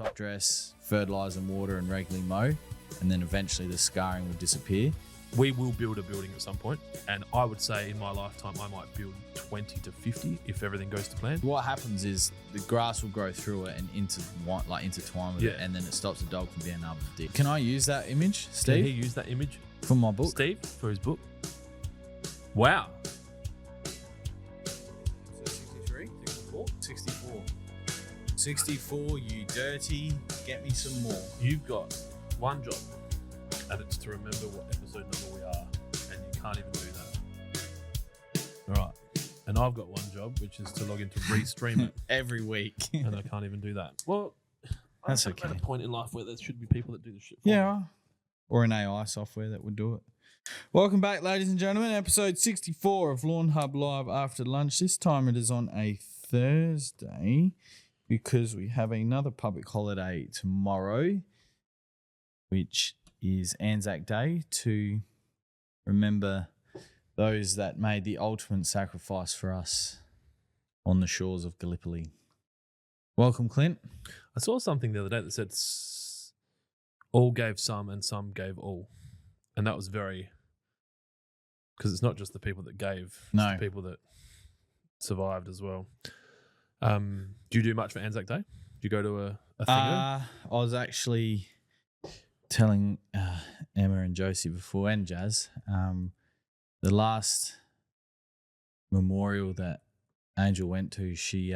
top dress, fertilise and water and regularly mow, and then eventually the scarring will disappear. We will build a building at some point, and I would say in my lifetime I might build 20 to 50 if everything goes to plan. What happens is the grass will grow through it and intertwine with it, and then it stops the dog from being able to dig. Can I use that image, Steve? Can he use that image for my book? Steve, for his book? Wow. 63? 64? 64. 64, you dirty. Get me some more. You've got one job, and it's to remember what episode number we are, and you can't even do that. All right. And I've got one job, which is to log in to restream it every week. And I can't even do that. Well, that's I'm okay. at a point in life where there should be people that do this shit for me. Or an AI software that would do it. Welcome back, ladies and gentlemen. Episode 64 of Lawnhub Live After Lunch. This time it is on a Thursday because we have another public holiday tomorrow, which is Anzac Day, to remember those that made the ultimate sacrifice for us on the shores of Gallipoli. Welcome, Clint. I saw something the other day that said all gave some and some gave all. And that was very... Because it's not just the people that gave, it's the people that survived as well. Do you do much for Anzac Day? Do you go to a thing? I was actually telling Emma and Jonesy before, and Jazz, the last memorial that Angel went to, she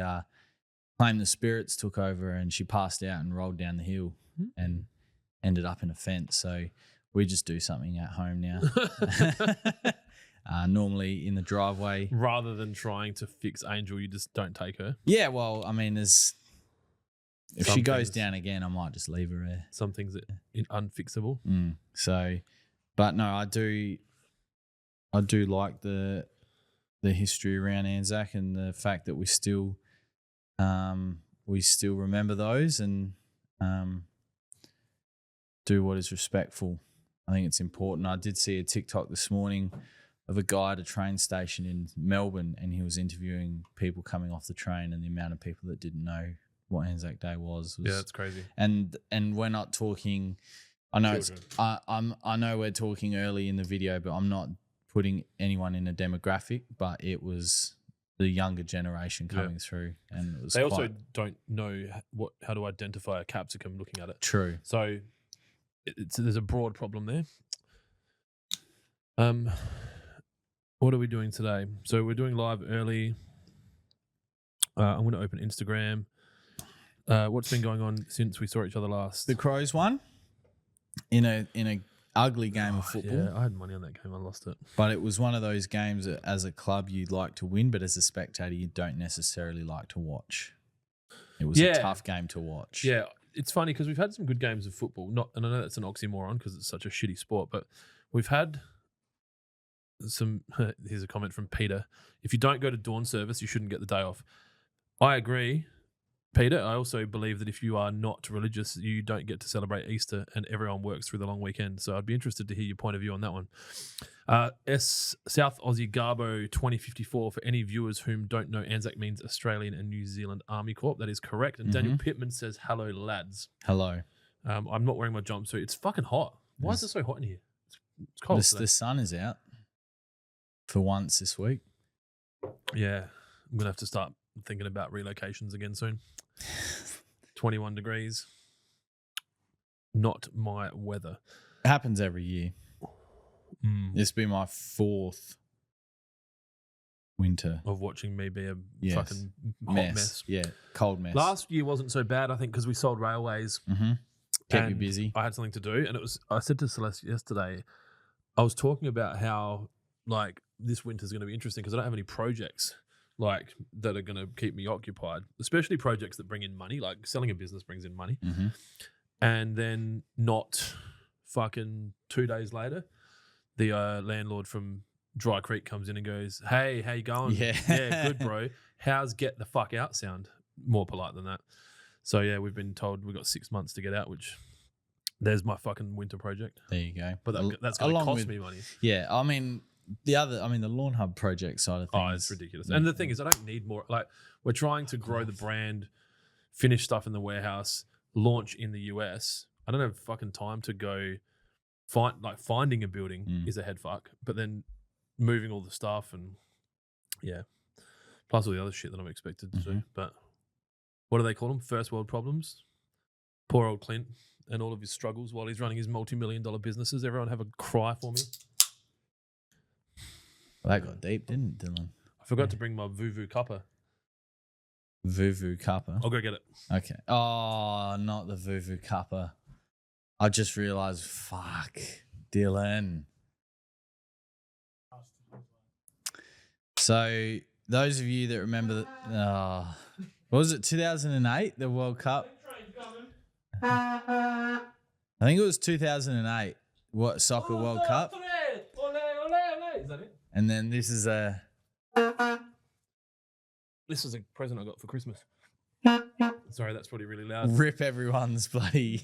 claimed the spirits took over and she passed out and rolled down the hill and ended up in a fence. So we just do something at home now. Normally in the driveway. Rather than trying to fix Angel, you just don't take her? Yeah, well, I mean, if she goes down again, I might just leave her there. Some things that are unfixable. So, but no, I do like the history around Anzac and the fact that we still remember those and do what is respectful. I think it's important. I did see a TikTok this morning of a guy at a train station in Melbourne, and he was interviewing people coming off the train, and the amount of people that didn't know what Anzac Day was. Yeah, that's crazy. And we're not talking. I know I know we're talking early in the video, but I'm not putting anyone in a demographic. But it was the younger generation coming through, and it was. They also don't know how to identify a capsicum looking at it. True. So there's a broad problem there. What are we doing today? So we're doing live early. I'm going to open Instagram. What's been going on since we saw each other last? The Crows won in a ugly game of football. Yeah, I had money on that game. I lost it. But it was one of those games that as a club you'd like to win, but as a spectator you don't necessarily like to watch. It was a tough game to watch. Yeah, it's funny because we've had some good games of football. And I know that's an oxymoron because it's such a shitty sport, but we've had some. Here's a comment from Peter. If you don't go to dawn service, you shouldn't get the day off. I agree, Peter. I also believe that if you are not religious, you don't get to celebrate Easter, and everyone works through the long weekend. So I'd be interested to hear your point of view on that one. South Aussie Garbo 2054, for any viewers whom don't know, Anzac means Australian and New Zealand Army Corps. That is correct. And Daniel Pittman says, hello, lads. Hello. I'm not wearing my jumpsuit. It's fucking hot. Why is it so hot in here? It's cold today. The sun is out for once this week. Yeah. I'm going to have to start thinking about relocations again soon. 21 degrees. Not my weather. It happens every year. This will be my fourth winter of watching me be a fucking hot mess. Yeah, cold mess. Last year wasn't so bad, I think, because we sold railways. Kept you busy. I had something to do, and I said to Celeste yesterday, I was talking about how like this winter's going to be interesting because I don't have any projects like that are going to keep me occupied, especially projects that bring in money. Like selling a business brings in money, and then not fucking 2 days later, the landlord from Dry Creek comes in and goes, "Hey, how you going? Yeah, good, bro. How's get the fuck out sound?" More polite than that. So yeah, we've been told we've got 6 months to get out, which there's my fucking winter project. There you go. But that's going to cost me money. Yeah, I mean the Lawnhub project side of things. Oh, it's ridiculous. And the thing is, I don't need more. Like, we're trying to grow the brand, finish stuff in the warehouse. launch in the US, I don't have fucking time to go finding a building is a head fuck, but then moving all the stuff and plus all the other shit that I'm expected to do. But what do they call them? First world problems. Poor old Clint and all of his struggles while he's running his multi-million-dollar businesses. Everyone have a cry for me. Well, that got deep, didn't it, Dylan? I forgot to bring my Vuvu cuppa. Vuvu cuppa. I'll go get it. Okay. Oh, not the Vuvu cuppa. I just realised, fuck, Dylan. So those of you that remember, what was it, 2008, the World Cup? I think it was 2008. What, Soccer World Cup? Is that it? And then this is a... This was a present I got for Christmas. Sorry, that's probably really loud. Rip everyone's bloody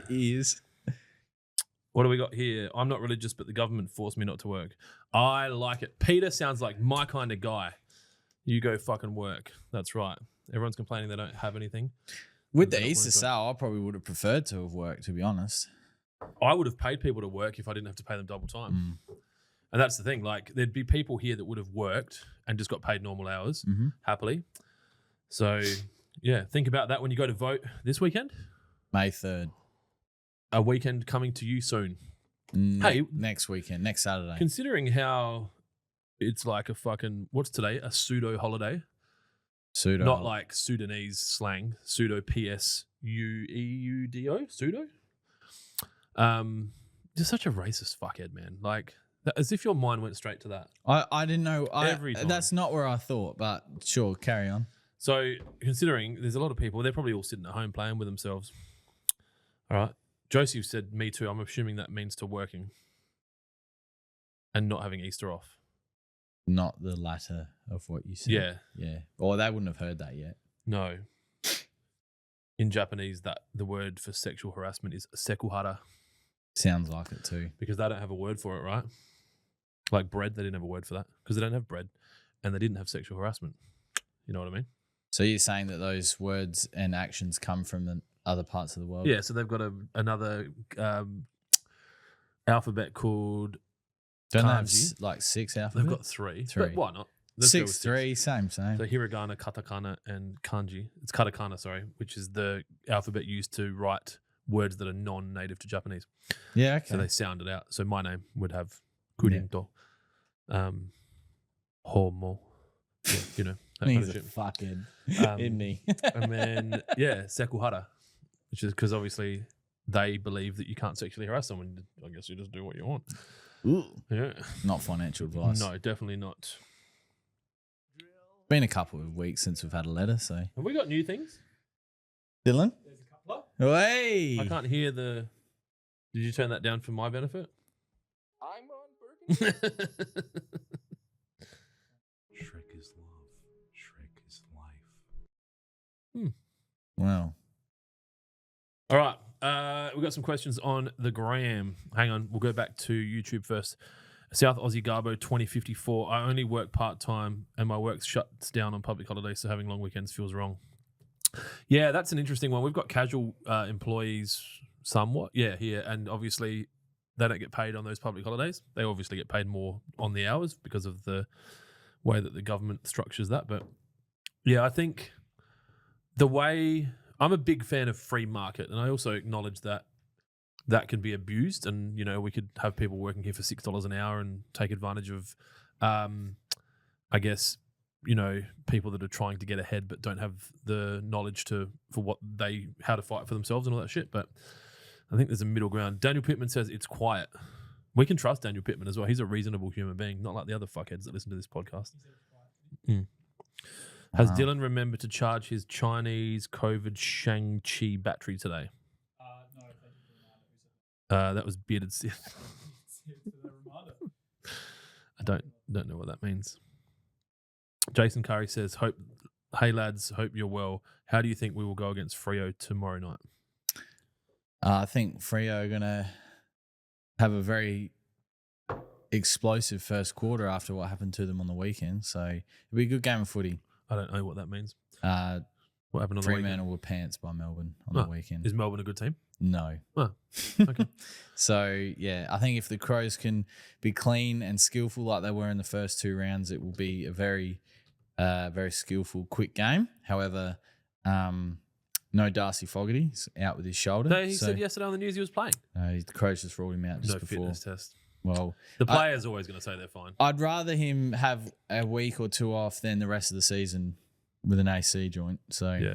ears. What do we got here? I'm not religious, but the government forced me not to work. I like it. Peter sounds like my kind of guy. You go fucking work. That's right. Everyone's complaining they don't have anything. With the Easter sale, I probably would have preferred to have worked, to be honest. I would have paid people to work if I didn't have to pay them double time. And that's the thing. Like, there'd be people here that would have worked and just got paid normal hours happily. So, yeah, think about that when you go to vote this weekend. May 3rd. A weekend coming to you soon. Hey, next weekend, next Saturday. Considering how it's like a fucking, what's today? A pseudo holiday. Pseudo. Not like Sudanese slang. Pseudo P-S-U-E-U-D-O. Pseudo. You're such a racist fuckhead, man. Like, as if your mind went straight to that. I didn't know. Every time. That's not where I thought, but sure, carry on. So, considering there's a lot of people, they're probably all sitting at home playing with themselves. All right. Jonesy said, me too. I'm assuming that means to working and not having Easter off. Not the latter of what you said. Yeah. Yeah. Or they wouldn't have heard that yet. No. In Japanese, that the word for sexual harassment is sekuhara. Sounds like it too. Because they don't have a word for it, right? Like bread, they didn't have a word for that because they don't have bread and they didn't have sexual harassment. You know what I mean? So you're saying that those words and actions come from the other parts of the world? Yeah, so they've got another alphabet called Don't they have kanji. like 6 alphabets? They've got three. But why not? Let's go with 6, 3, same. So hiragana, katakana, and kanji. It's katakana, sorry, which is the alphabet used to write words that are non-native to Japanese. Yeah, okay. So they sound it out. So my name would have kurinto, homo, you know. That He's kind of a shit. fucking, isn't he? And then, sekuhara, which is because obviously they believe that you can't sexually harass someone. I guess you just do what you want. Ooh. Yeah. Not financial advice. No, definitely not. Been a couple of weeks since we've had a letter, so. Have we got new things? Dylan? There's a couple. Hey! I can't hear the... Did you turn that down for my benefit? I'm on Burgundy. Shrek is love. Shrek is life. Wow. All right. We've got some questions on the gram. Hang on. We'll go back to YouTube first. South Aussie Garbo 2054. I only work part-time and my work shuts down on public holidays, so having long weekends feels wrong. Yeah, that's an interesting one. We've got casual employees somewhat, here. And obviously they don't get paid on those public holidays. They obviously get paid more on the hours because of the way that the government structures that. But yeah, I think the way... I'm a big fan of free market, and I also acknowledge that that can be abused, and you know we could have people working here for $6 an hour and take advantage of, I guess, you know, people that are trying to get ahead but don't have the knowledge for how to fight for themselves and all that shit. But I think there's a middle ground. Daniel Pittman says it's quiet. We can trust Daniel Pittman as well. He's a reasonable human being, not like the other fuckheads that listen to this podcast. Has Dylan remembered to charge his Chinese COVID Shang-Chi battery today? No, thank you for reminding me. That was Bearded Sith. I don't know what that means. Jason Curry says, hey lads, hope you're well. How do you think we will go against Freo tomorrow night? I think Freo are going to have a very explosive first quarter after what happened to them on the weekend. So it'll be a good game of footy. I don't know what that means. What happened on the Fremantle weekend? were pants by Melbourne on the weekend. Is Melbourne a good team? No. Oh, okay. So, yeah, I think if the Crows can be clean and skillful like they were in the first 2 rounds, it will be a very, very skillful, quick game. However, no Darcy Fogarty. He's out with his shoulder. He said yesterday on the news he was playing. The Crows just ruled him out just No before. fitness test. Well, The player's always going to say they're fine. I'd rather him have a week or 2 off than the rest of the season with an AC joint. So, Yeah.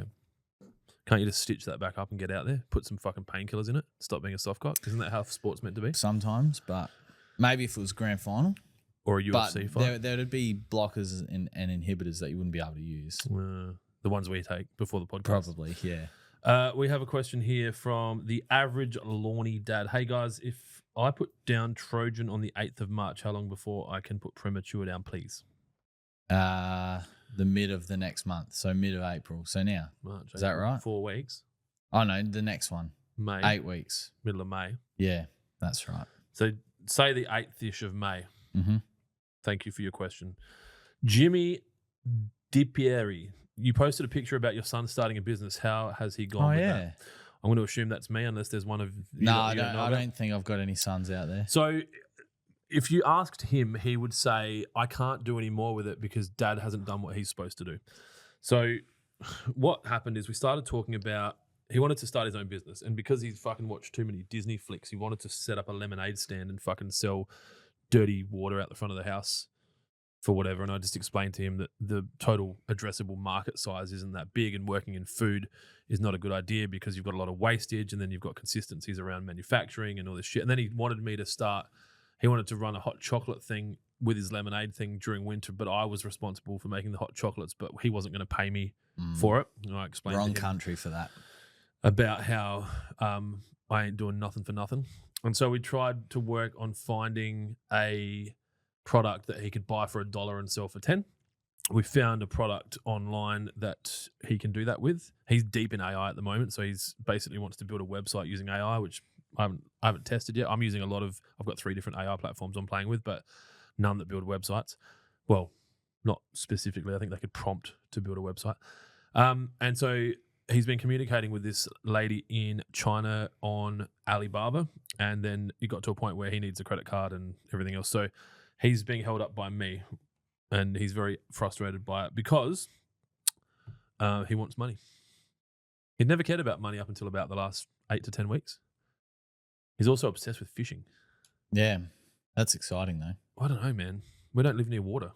Can't you just stitch that back up and get out there? Put some fucking painkillers in it. Stop being a soft cock. Isn't that how sport's meant to be? sometimes, but maybe if it was grand final. Or a But UFC fight? there would be blockers and inhibitors that you wouldn't be able to use. The ones we take before the podcast. Probably, yeah. We have a question here from the average Lawny dad. Hey guys, if I put down Trojan on the 8th of March, how long before I can put premature down, please? The mid of the next month, so mid of April. So now, March. Is that April, right? 4 weeks. oh no, the next one, May. 8 weeks. Middle of May. Yeah, that's right. So say the 8th-ish of May. Mm-hmm. Thank you for your question. Jimmy DiPieri, you posted a picture about your son starting a business. How has he gone Oh with yeah. that? I'm going to assume that's me unless there's one of you. No, that I you don't. know I about. don't think I've got any sons out there. So if you asked him, he would say, I can't do any more with it because dad hasn't done what he's supposed to do. So what happened is we started talking about he wanted to start his own business. And because he's fucking watched too many Disney flicks, he wanted to set up a lemonade stand and fucking sell dirty water out the front of the house for whatever. And I just explained to him that the total addressable market size isn't that big, and working in food is not a good idea because you've got a lot of wastage, and then you've got consistencies around manufacturing and all this shit. And then he wanted me to start, he wanted to run a hot chocolate thing with his lemonade thing during winter, but I was responsible for making the hot chocolates, but he wasn't going to pay me for it. And I explained Wrong to him country for that. about how I ain't doing nothing for nothing. And so we tried to work on finding a product that he could buy for $1 and sell for 10. We found a product online that he can do that with. He's deep in AI at the moment, so he's basically wants to build a website using AI, which I haven't tested yet. I'm using I've got 3 different AI platforms I'm playing with, but none that build websites. Well, not specifically. I think they could prompt to build a website. And so he's been communicating with this lady in China on Alibaba, and then it got to a point where he needs a credit card and everything else. So he's being held up by me, and he's very frustrated by it because he wants money. He'd never cared about money up until about the last 8 to 10 weeks. He's also obsessed with fishing. Yeah, that's exciting though. I don't know, man. We don't live near water.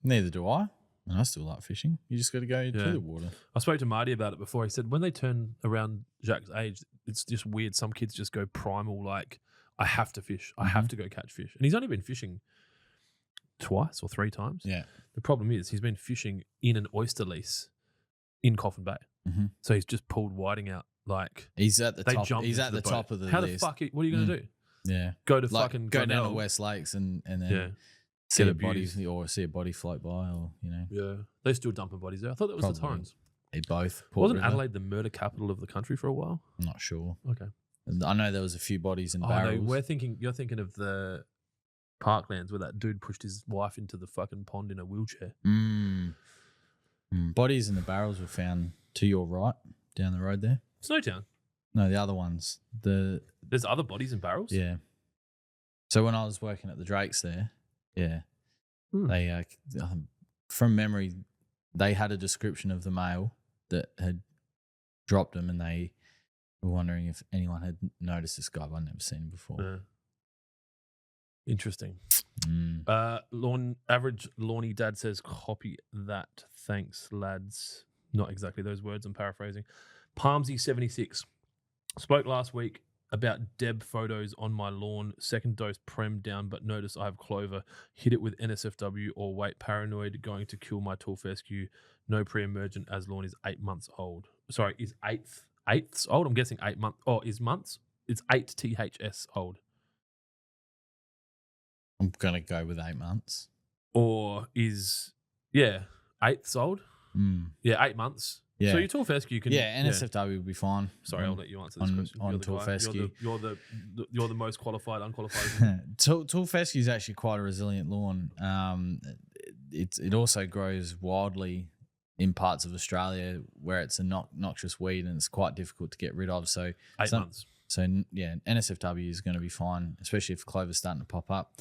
Neither do I. And I still like fishing. You just got to go to Yeah. the water. I spoke to Marty about it before. He said when they turn around Jacques' age, it's just weird. Some kids just go primal, like, I have to fish. I have to go catch fish. And he's only been fishing 2 or 3 times. Yeah. The problem is he's been fishing in an oyster lease in Coffin Bay. Mm-hmm. So he's just pulled whiting out. Like, He's at the they top. jump He's into at the boat. top of the How list. the fuck? What are you going to do? Yeah. Go to Like, fucking go down to Glenelg? West Lakes and then Yeah. see Get a body abused. or see a body float by, or Yeah. They still dumping bodies there. I thought that was the Probably. Torrens. they both. Port Wasn't River. Adelaide the murder capital of the country for a while? I'm not sure. Okay. I know there was a few bodies in Oh, barrels. no, you're thinking of the Parklands where that dude pushed his wife into the fucking pond in a wheelchair. Bodies in the barrels were found to your right down the road there. Snowtown. No, the other ones. There's other bodies in barrels? Yeah. So when I was working at the Drakes there, yeah, they from memory, they had a description of the male that had dropped him, and they were wondering if anyone had noticed this guy. But I'd never seen him before. Yeah. Interesting. Mm. Average Lawny dad says, copy that. Thanks, lads. Not exactly those words, I'm paraphrasing. Palmsy76. Spoke last week about Deb photos on my lawn. Second dose prem down, but notice I have clover. Hit it with NSFW or wait, paranoid, going to kill my tool fescue. No pre-emergent as lawn is 8 months old. Sorry, is eighths old? I'm guessing 8 months. Oh, is months? It's 8 THS old. I'm gonna go with 8 months. Or is, yeah, eighths old? Yeah, 8 months. Yeah. So your tall fescue can. Yeah, NSFW would be fine. Sorry, I'll let you answer this on- question. on You're the tall guy. fescue. You're the most qualified, unqualified. Tall fescue is actually quite a resilient lawn. It also grows wildly in parts of Australia where it's a noxious weed and it's quite difficult to get rid of. So 8 months. So yeah, NSFW is going to be fine, especially if clover's starting to pop up.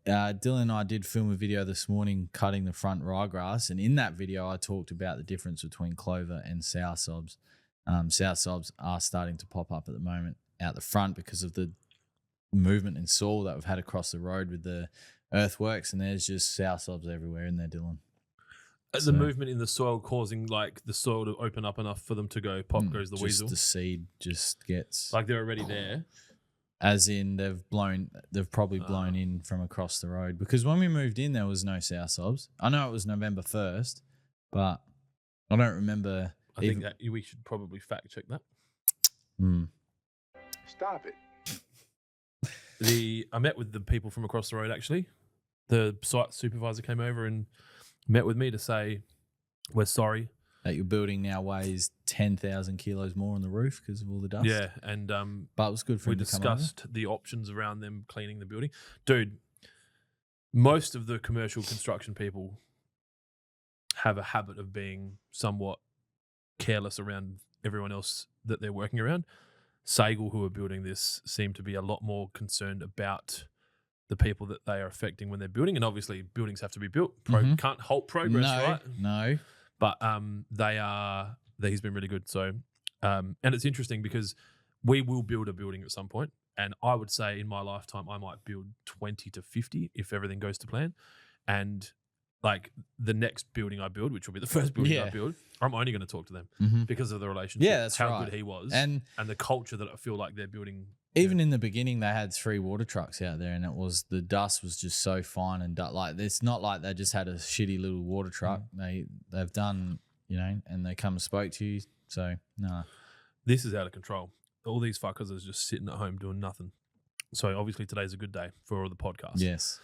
Dylan and I did film a video this morning cutting the front ryegrass, and in that video I talked about the difference between clover and sour sobs. Sour sobs are starting to pop up at the moment out the front because of the movement in soil that we've had across the road with the earthworks, and there's just sour sobs everywhere in there, Dylan. The movement in the soil causing like the soil to open up enough for them to go pop goes the weasel. The seed just gets like they're already there. As in they've probably blown in from across the road, because when we moved in there was no sour sobs. I know it was November 1st, but I don't remember. I think that we should probably fact check that. Stop it. I met with the people from across the road actually. The site supervisor came over and met with me to say, we're sorry. That your building now weighs 10,000 kilos more on the roof because of all the dust. Yeah, and but it was good for him to come over. We discussed the options around them cleaning the building. Dude, most of the commercial construction people have a habit of being somewhat careless around everyone else that they're working around. Sagal, who are building this, seem to be a lot more concerned about the people that they are affecting when they're building. And obviously buildings have to be built. Can't halt progress, right? No. But he's been really good. So, and it's interesting because we will build a building at some point. And I would say in my lifetime, I might build 20 to 50 if everything goes to plan. And like the next building I build, which will be the first building I build, I'm only going to talk to them because of the relationship. Yeah, that's how right. good he was. And the culture that I feel like they're building. Even in the beginning, they had 3 water trucks out there, and the dust was just so fine and like it's not like they just had a shitty little water truck. They've done, and they come and spoke to you. So no, this is out of control. All these fuckers are just sitting at home doing nothing. So obviously today's a good day for all the podcasts. Yes.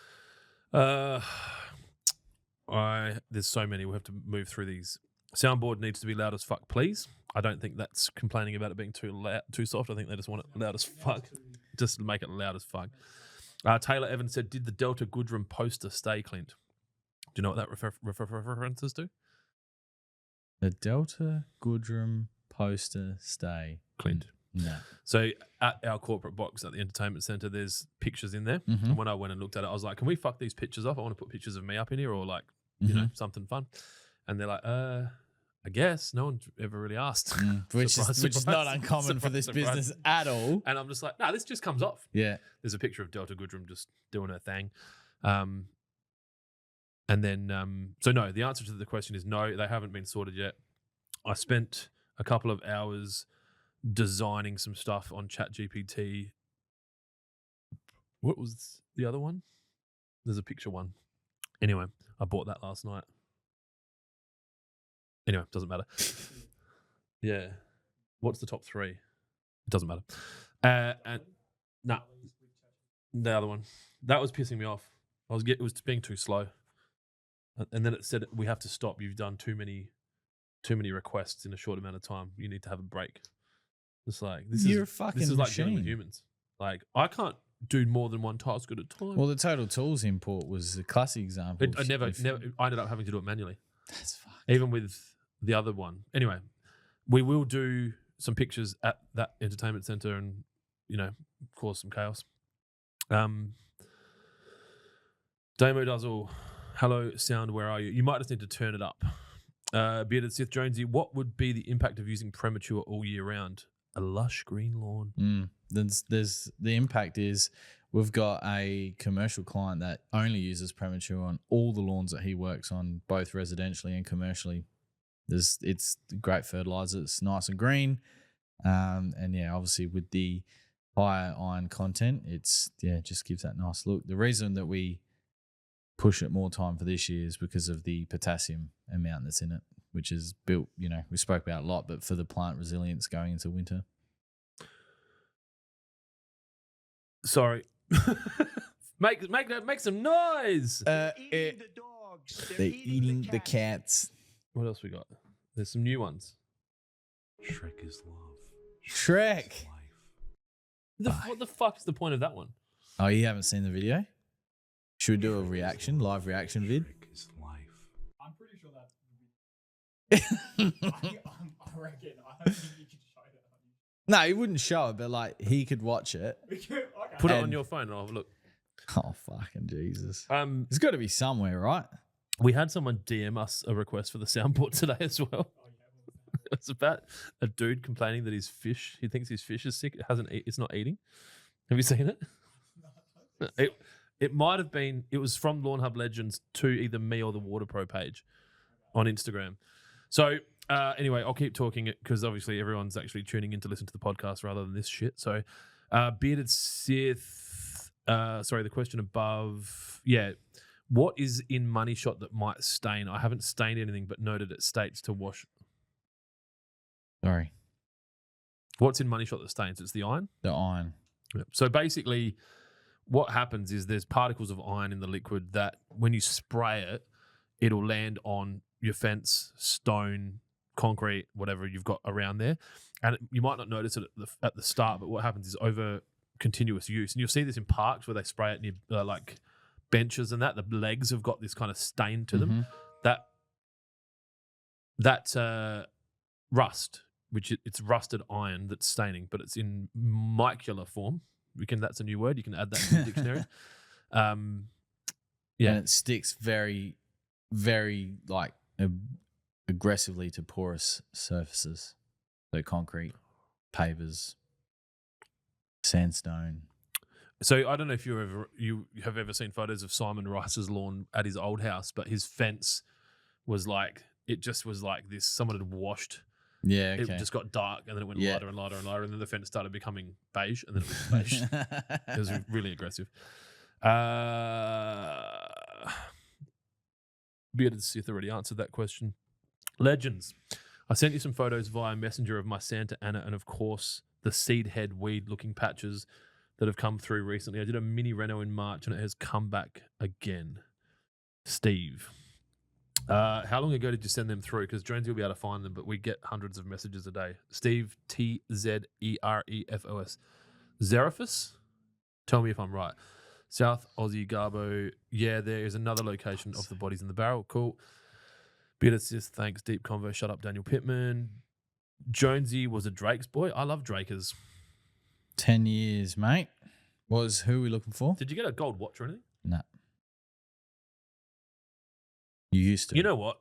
There's so many. We'll have to move through these. Soundboard needs to be loud as fuck, please. I don't think that's complaining about it being too loud, too soft. I think they just want it loud as fuck. Just make it loud as fuck. Taylor Evans said, "Did the Delta Goodrum poster stay, Clint?" Do you know what that references to? The Delta Goodrum poster stay, Clint. No. So at our corporate box at the entertainment centre, there's pictures in there. And when I went and looked at it, I was like, "Can we fuck these pictures off? I want to put pictures of me up in here, or like, something fun." And they're like, I guess no one ever really asked, which is not uncommon for this business at all. And I'm just like, no, this just comes off. Yeah, there's a picture of Delta Goodrum just doing her thing, and then so no. The answer to the question is no. They haven't been sorted yet. I spent a couple of hours designing some stuff on ChatGPT. What was the other one? There's a picture one. Anyway, I bought that last night. Anyway, doesn't matter. Yeah. What's the top 3? It doesn't matter. And the other one. That was pissing me off. It was being too slow. And then it said, "We have to stop. You've done too many requests in a short amount of time. You need to have a break." It's like You're a fucking this is like machine. dealing with humans. Like I can't do more than one task at a time. Well, the Total Tools import was a classic example. I ended up having to do it manually. That's fine. Even with the other one. Anyway, we will do some pictures at that entertainment centre and, cause some chaos. Damo does all. Hello, sound, where are you? You might just need to turn it up. Bearded Sith Jonesy, what would be the impact of using Premature all year round? A lush green lawn. There's the impact is we've got a commercial client that only uses Premature on all the lawns that he works on, both residentially and commercially. It's great fertilizer. It's nice and green, and obviously with the higher iron content, it just gives that nice look. The reason that we push it more time for this year is because of the potassium amount that's in it, which is built. We spoke about a lot, but for the plant resilience going into winter. Sorry, make some noise. They're eating the dogs. They're eating the cats. What else we got? There's some new ones. Shrek is love. Shrek. Is life. What the fuck is the point of that one? Oh, you haven't seen the video? Should we do a live reaction vid? Shrek is life. I'm pretty sure that's I reckon. I don't think you can show that. No, he wouldn't show it, but like he could watch it. Okay. Put it And- on your phone and I'll have a look. Oh fucking Jesus! Um, It's got to be somewhere, right? we had someone DM us a request for the soundboard today as well. It's about a dude complaining that his fish. He thinks his fish is sick. It hasn't. It's not eating. Have you seen it? It might have been. It was from Lawnhub Legends to either me or the Water Pro page on Instagram. So anyway, I'll keep talking it because obviously everyone's actually tuning in to listen to the podcast rather than this shit. So bearded Sith. Sorry, the question above. Yeah. What is in Money Shot that might stain? I haven't stained anything, but noted it states to wash. Sorry, What's in Money Shot that stains? It's the iron. the iron. Yep. So basically, what happens is there's particles of iron in the liquid that when you spray it, it'll land on your fence, stone, concrete, whatever you've got around there. And you might not notice it at the start, but what happens is over continuous use, and you'll see this in parks where they spray it near like benches and that, the legs have got this kind of stain to them. That rust, which it's rusted iron that's staining, but it's in micular form. That's a new word. You can add that to the dictionary. Yeah. And it sticks very, very like aggressively to porous surfaces. So concrete, pavers, sandstone. So I don't know if you have ever seen photos of Simon Rice's lawn at his old house, but his fence was like, it just was like this. Someone had washed. Yeah, okay. It just got dark, and then it went Yeah. lighter and lighter and lighter, and then the fence started becoming beige, and then it was beige. It was really aggressive. Bearded Sith already answered that question. Legends. I sent you some photos via Messenger of my Santa Ana and, of course, the seed head weed-looking patches that have come through recently. I did a mini reno in March, and it has come back again. Steve. How long ago did you send them through? Because Jonesy will be able to find them, but we get hundreds of messages a day. Steve, Tzerefos. Zerefus? Tell me if I'm right. South Aussie Garbo. Yeah, there is another location of the bodies in the barrel. Cool. Bearded Sis, thanks. Deep Convo. Shut up, Daniel Pittman. Jonesy was a Drake's boy. I love Drakers. 10 years, mate. Who are we looking for? Did you get a gold watch or anything? No. You used to. You know what?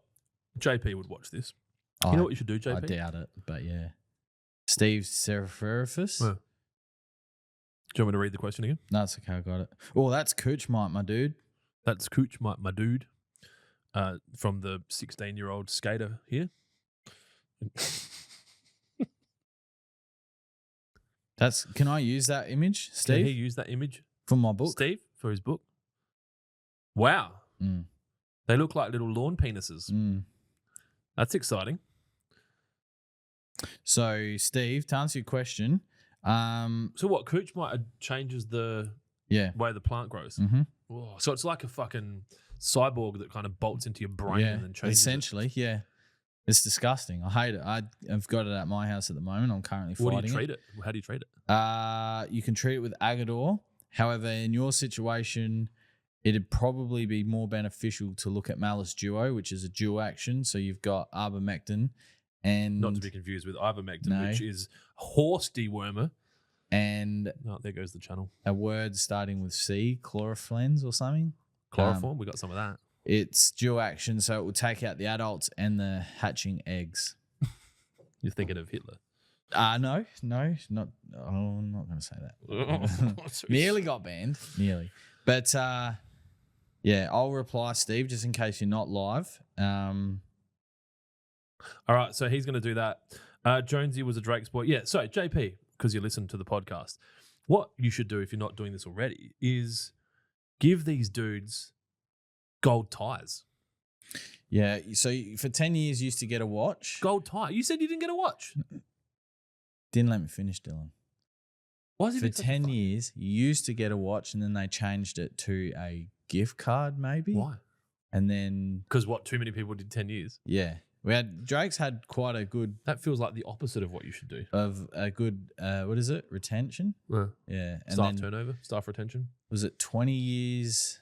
JP would watch this. I, You know what you should do, JP? I doubt it, but yeah. Steve Seraphis? Well, do you want me to read the question again? No, it's okay. I got it. Oh, that's Cooch Mike, my dude. That's Cooch, my dude, from the 16-year-old skater here. Can I use that image, Can Steve, he use that image? from my book? Steve, for his book? Wow. Mm. They look like little lawn penises. Mm. That's exciting. So, Steve, to answer your question, So what, Cooch might changes the yeah. way the plant grows? Mm-hmm. Whoa. So it's like a fucking cyborg that kind of bolts into your brain and then changes it. essentially, yeah. It's disgusting. I hate it. I've got it at my house at the moment. I'm currently What fighting do you treat it? How do you treat it? You can treat it with Agador. However, in your situation, it'd probably be more beneficial to look at Malus Duo, which is a dual action. So you've got ivermectin and Not to be confused with ivermectin, No. which is horse dewormer. and Oh, there goes the channel. a word starting with C, chloroflens or something. Chloroform, we got some of that. It's dual action, so it will take out the adults and the hatching eggs. You're thinking of Hitler. No, not. Oh, I'm not going to say that. Nearly got banned. Nearly. But yeah, I'll reply, Steve, just in case you're not live. All right, so he's going to do that. Jonesy was a Drake's boy. Yeah, so JP, because you listen to the podcast, what you should do if you're not doing this already is give these dudes gold ties. Yeah, so for 10 years you used to get a watch. Gold tie. You said you didn't get a watch. Didn't let me finish, Dylan. Why is it For 10 years, you used to get a watch and then they changed it to a gift card maybe. Why? And then, Because what? Too many people did 10 years. yeah. Drake's had quite a good, That feels like the opposite of what you should do. what is it? Retention? Yeah. And Staff then, turnover, staff retention. was it 20 years?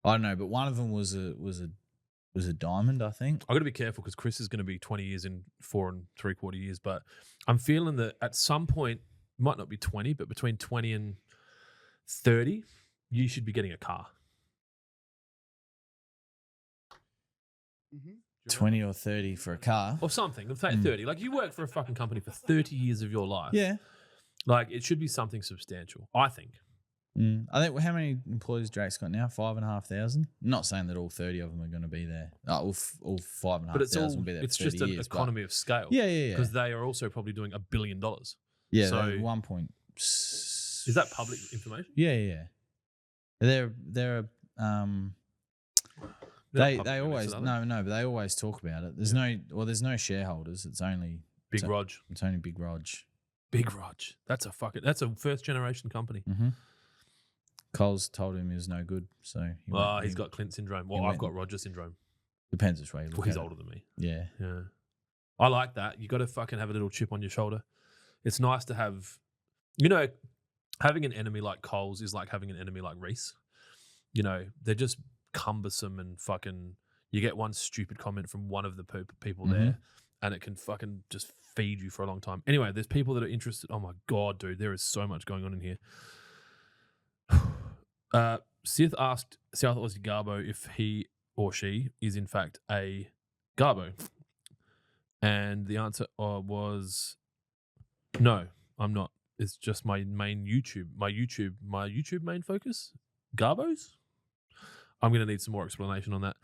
I don't know, but one of them was a was a diamond, I think. I got to be careful because Chris is going to be 20 years in 4 3/4 years, but I'm feeling that at some point, might not be 20, but between 20 and 30, you should be getting a car. 20 or 30 for a car. Or something. Let's say 30. Like, you work for a fucking company for 30 years of your life. Yeah. Like, it should be something substantial, I think. I think how many employees Drake's got now? 5,500. Not saying that all 30 of them are going to be there. All 5,500 But it's all, will be there. it's for just 30 an years, economy of scale. Yeah. Because they are also probably doing $1 billion. Yeah, So- they're 1 point. Is that public information? Yeah. They're They're they not public always information, are no, but they always talk about it. There's no shareholders. It's only they? Big Rog. It's only Big Rog. Big Rog. That's a first generation company. Mm-hmm. Coles told him he was no good, so He's got Clint syndrome. Well, he I've went- got Roger syndrome. depends which way you look. Well, he's at it. older than me. Yeah. Yeah. I like that. You got to fucking have a little chip on your shoulder. It's nice to have, having an enemy like Coles is like having an enemy like Reese. They're just cumbersome and fucking, you get one stupid comment from one of the people there and it can fucking just feed you for a long time. Anyway, there's people that are interested. Oh my God, dude, there is so much going on in here. Sith asked South Aussie Garbo if he or she is in fact a Garbo. And the answer was no, I'm not. It's just my YouTube main focus. Garbos? I'm going to need some more explanation on that.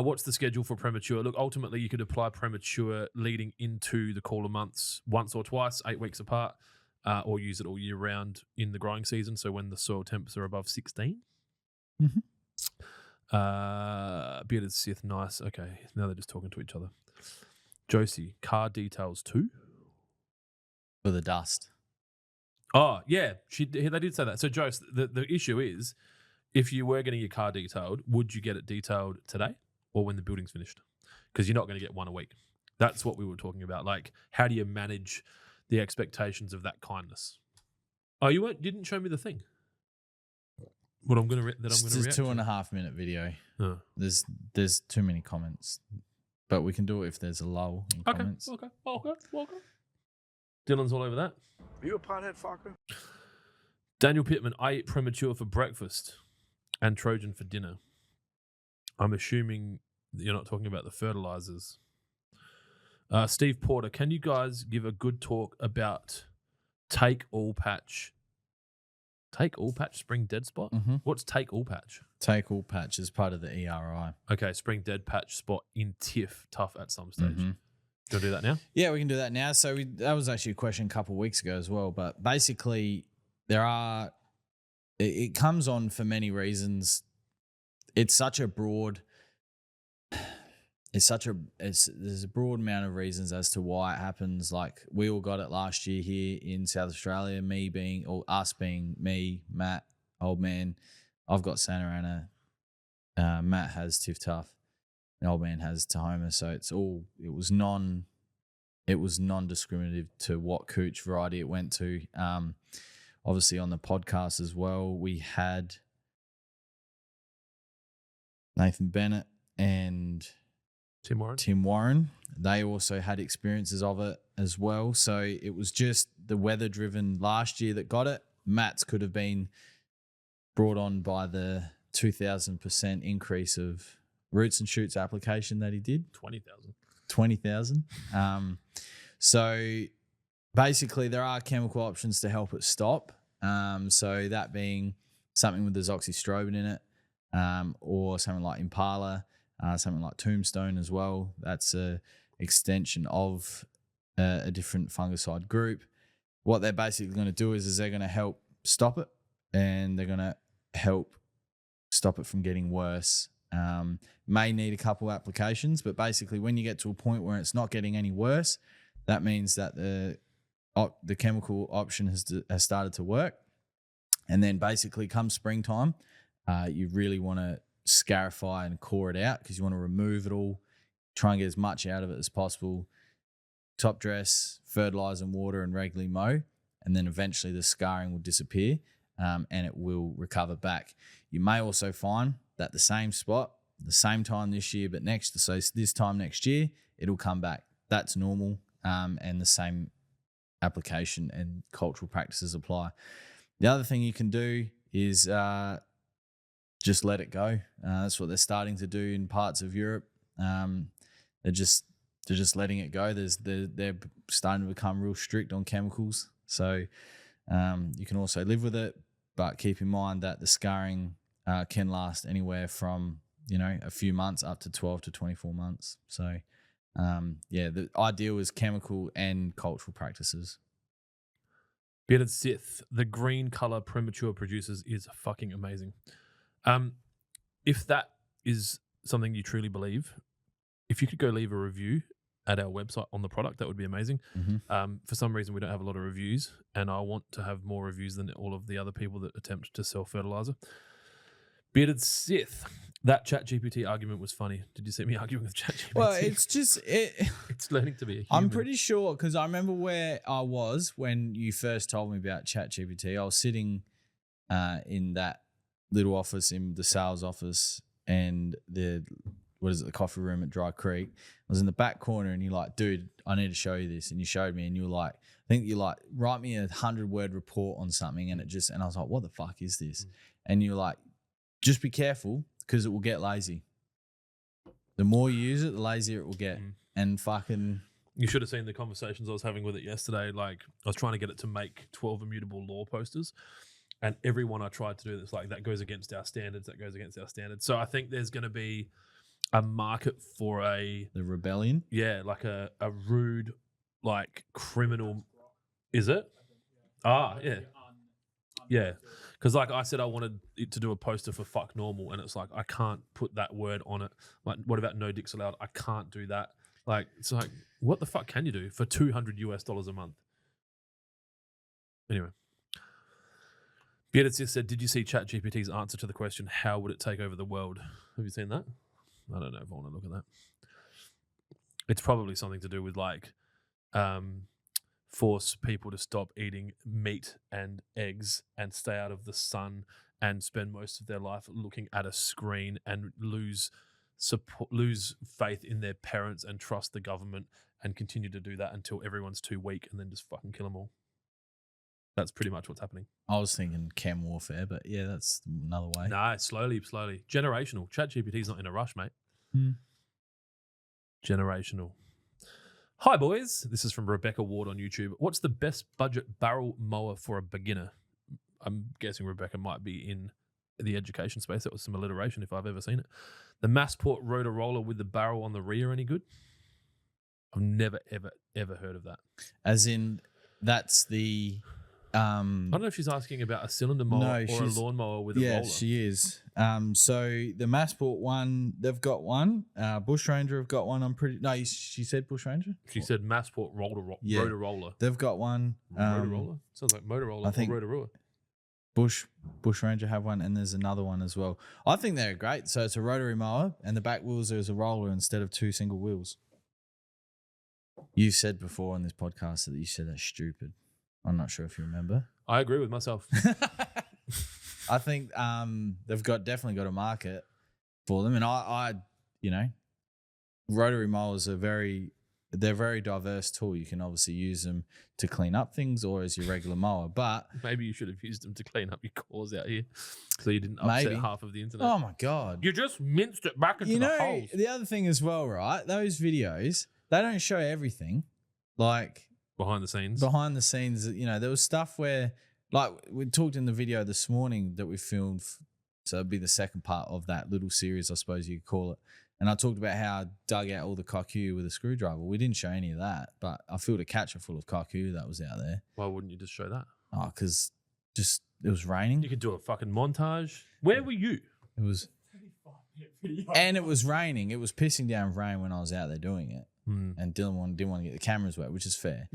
What's the schedule for premature? Look, ultimately, you could apply premature leading into the cooler months once or twice, 8 weeks apart, or use it all year round in the growing season. So when the soil temps are above 16. Bearded Sith, nice. Okay, now they're just talking to each other. Jonesy, car details too? For the dust. Oh, yeah, they did say that. So, Jose, the issue is, if you were getting your car detailed, would you get it detailed today or when the building's finished? Because you're not going to get one a week. That's what we were talking about. Like, how do you manage the expectations of that kindness? Oh, you didn't show me the thing. What I'm going to It's a react to. 2.5 minute video. Oh. There's too many comments, but we can do it if there's a lull in comments. Okay. Dylan's all over that. Are you a pothead fucker? Daniel Pittman, I eat premature for breakfast and Trojan for dinner. I'm assuming that you're not talking about the fertilizers. Steve Porter, can you guys give a good talk about Take All Patch Spring Dead Spot? Mm-hmm. What's Take All Patch? Take all patch as part of the ERI. Okay, Spring Dead Patch spot in TifTuf at some stage. Mhm. Do you do that now? Yeah, we can do that now. So that was actually a question a couple of weeks ago as well. But basically, it comes on for many reasons. It's such a broad. There's a broad amount of reasons as to why it happens. Like, we all got it last year here in South Australia. Us being me, Matt, old man. I've got Santa Ana. Matt has TifTuf. And old man has Tahoma. So it was non-discriminative to what cooch variety it went to. Obviously on the podcast as well, we had Nathan Bennett and Tim Warren. They also had experiences of it as well. So it was just the weather driven last year that got it. Matt's could have been brought on by the 2,000% increase of roots and shoots application that he did. 20,000. So basically there are chemical options to help it stop. So that being something with azoxystrobin in it, or something like Impala, something like Tombstone as well. That's a extension of a different fungicide group. What they're basically going to do is they're going to help stop it, and they're going to help stop it from getting worse. May need a couple applications, but basically when you get to a point where it's not getting any worse, that means that the chemical option has started to work. And then basically come springtime, you really want to scarify and core it out, because you want to remove it all, try and get as much out of it as possible, top dress, fertilize and water and regularly mow, and then eventually the scarring will disappear, and it will recover back. You may also find that the same spot the same time this year, but this time next year, it'll come back. That's normal. And the same application and cultural practices apply. The other thing you can do is just let it go. That's what they're starting to do in parts of Europe. They're just letting it go. They're starting to become real strict on chemicals. So you can also live with it, but keep in mind that the scarring can last anywhere from a few months up to 12 to 24 months. So the ideal is chemical and cultural practices. Bearded Sith, the green color premature produces is fucking amazing. If that is something you truly believe, if you could go leave a review at our website on the product, that would be amazing. Mm-hmm. For some reason, we don't have a lot of reviews, and I want to have more reviews than all of the other people that attempt to sell fertilizer. Bearded Sith, that ChatGPT argument was funny. Did you see me arguing with ChatGPT? Well, it's just it's learning to be a human. I'm pretty sure, because I remember where I was when you first told me about ChatGPT. I was sitting in that little office in the sales office and the coffee room at Dry Creek. I was in the back corner and you're like, dude, I need to show you this. And you showed me and you were like, I think you like, write me a 100-word report on something. And I was like, what the fuck is this? And you're like, just be careful because it will get lazy. The more you use it, the lazier it will get. And fucking... You should have seen the conversations I was having with it yesterday. Like, I was trying to get it to make 12 immutable law posters. And everyone I tried to do this, like, that goes against our standards, that goes against our standards. So I think there's going to be a market for the rebellion? Yeah, like a rude, like, criminal... Is it? Ah, yeah. Yeah, because like I said, I wanted it to do a poster for fuck normal, and it's like I can't put that word on it. Like, what about no dicks allowed? I can't do that. Like, it's like, what the fuck can you do for $200 a month? Anyway, Bearded Sis said, "Did you see ChatGPT's answer to the question, how would it take over the world? Have you seen that? I don't know if I want to look at that. It's probably something to do with like, force people to stop eating meat and eggs and stay out of the sun and spend most of their life looking at a screen and lose faith in their parents and trust the government and continue to do that until everyone's too weak and then just fucking kill them all." That's pretty much what's happening. I was thinking chem warfare, but yeah, that's another way. No, slowly. Generational. ChatGPT's not in a rush, mate. Generational. Hi, boys. This is from Rebecca Ward on YouTube. What's the best budget barrel mower for a beginner? I'm guessing Rebecca might be in the education space. That was some alliteration if I've ever seen it. The Massport rotor roller with the barrel on the rear, any good? I've never, ever heard of that. As in, that's the... I don't know if she's asking about a cylinder mower or a lawnmower with a roller. Yeah, she is. So the Massport one, they've got one. Bush Ranger have got one. She said Bush Ranger? She said Massport rotor roller. They've got one. Rotor roller? Sounds like Motorola or Rotor. Bush Ranger have one, and there's another one as well. I think they're great. So it's a rotary mower, and the back wheels there's a roller instead of two single wheels. You said before on this podcast that you said that's stupid. I'm not sure if you remember. I agree with myself. I think they've definitely got a market for them, and I rotary mowers are very diverse tool. You can obviously use them to clean up things or as your regular mower, but maybe you should have used them to clean up your cores out here, so you didn't upset half of the internet. Oh my god! You just minced it back into the holes. The other thing as well, right? Those videos, they don't show everything, like. Behind the scenes, there was stuff where, like, we talked in the video this morning that we filmed, so it'd be the second part of that little series, I suppose you could call it. And I talked about how I dug out all the kikuyu with a screwdriver. We didn't show any of that, but I filled a catcher full of kikuyu that was out there. Why wouldn't you just show that? Oh, because it was raining. You could do a fucking montage. Where were you? It was, and it was raining. It was pissing down rain when I was out there doing it. And Dylan didn't want to get the cameras wet, which is fair.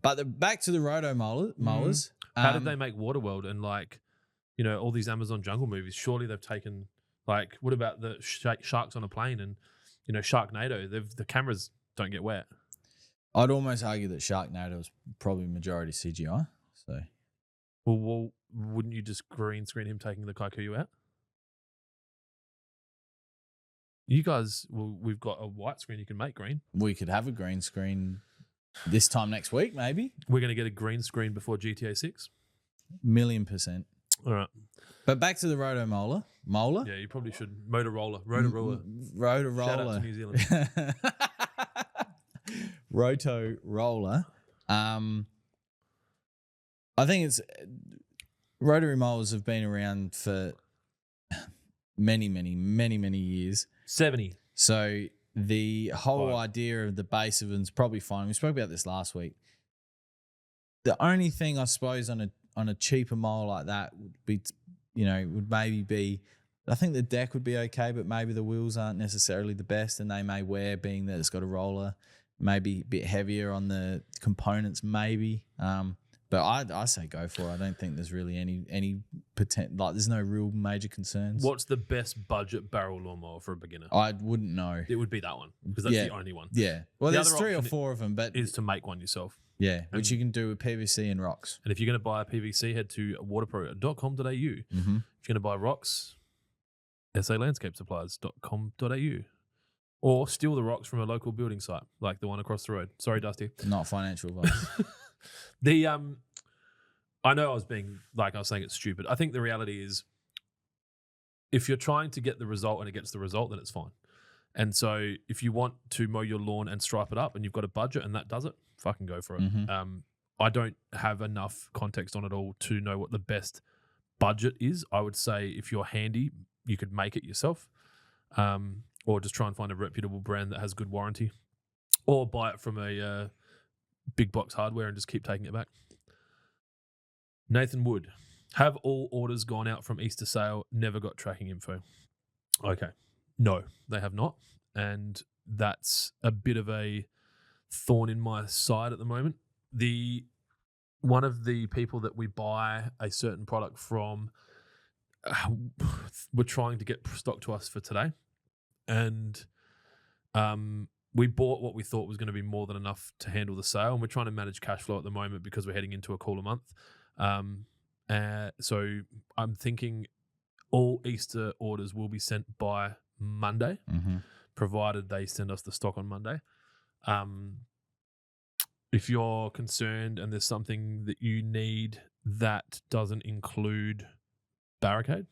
But back to the roto mowers. How did they make Waterworld and all these Amazon jungle movies? Surely they've taken what about the sharks on a plane and Sharknado? The cameras don't get wet. I'd almost argue that Sharknado is probably majority CGI. So, well, wouldn't you just green screen him taking the kikuyu out? You guys, well, we've got a white screen you can make green. We could have a green screen this time next week, maybe. We're going to get a green screen before GTA 6. 1,000,000%. All right. But back to the Roto Mola. Mola? Yeah, you probably should. Motorola. Rotor. Roto Shout out to Roller. New Zealand. Roto Roller. I think it's rotary mowers have been around for many years. 70. So the whole Right. idea of the base of them's probably fine. We spoke about this last week. The only thing I suppose on a cheaper mower like that would be, would maybe be, I think the deck would be okay, but maybe the wheels aren't necessarily the best, and they may wear, being that it's got a roller, maybe a bit heavier on the components, maybe. But I say go for it. I don't think there's really any potential. Like, there's no real major concerns. What's the best budget barrel lawnmower for a beginner? I wouldn't know. It would be that one because that's Yeah. the only one. Yeah. Well, The there's other 3 or option 4 of them, but Is to make one yourself. yeah, which you can do with PVC and rocks. And if you're going to buy a PVC, head to waterpro.com.au. If you're Mm-hmm. going to buy rocks, salandscapesupplies.com.au. Or steal the rocks from a local building site, like the one across the road. Sorry, Dusty. Not financial advice. I know I was saying it's stupid. I think the reality is, if you're trying to get the result and it gets the result, then it's fine. And so if you want to mow your lawn and stripe it up and you've got a budget and that does it, fucking go for it. Mhm. I don't have enough context on it all to know what the best budget is. I would say if you're handy, you could make it yourself, or just try and find a reputable brand that has good warranty, or buy it from a big box hardware and just keep taking it back. Nathan Wood, have all orders gone out from Easter sale? Never got tracking info. Okay. No, they have not. And that's a bit of a thorn in my side at the moment. One of the people that we buy a certain product from, we're trying to get stock to us for today. And we bought what we thought was going to be more than enough to handle the sale. And we're trying to manage cash flow at the moment because we're heading into a cooler month. So I'm thinking all Easter orders will be sent by Monday, Mm-hmm. provided they send us the stock on Monday. If you're concerned and there's something that you need that doesn't include barricade,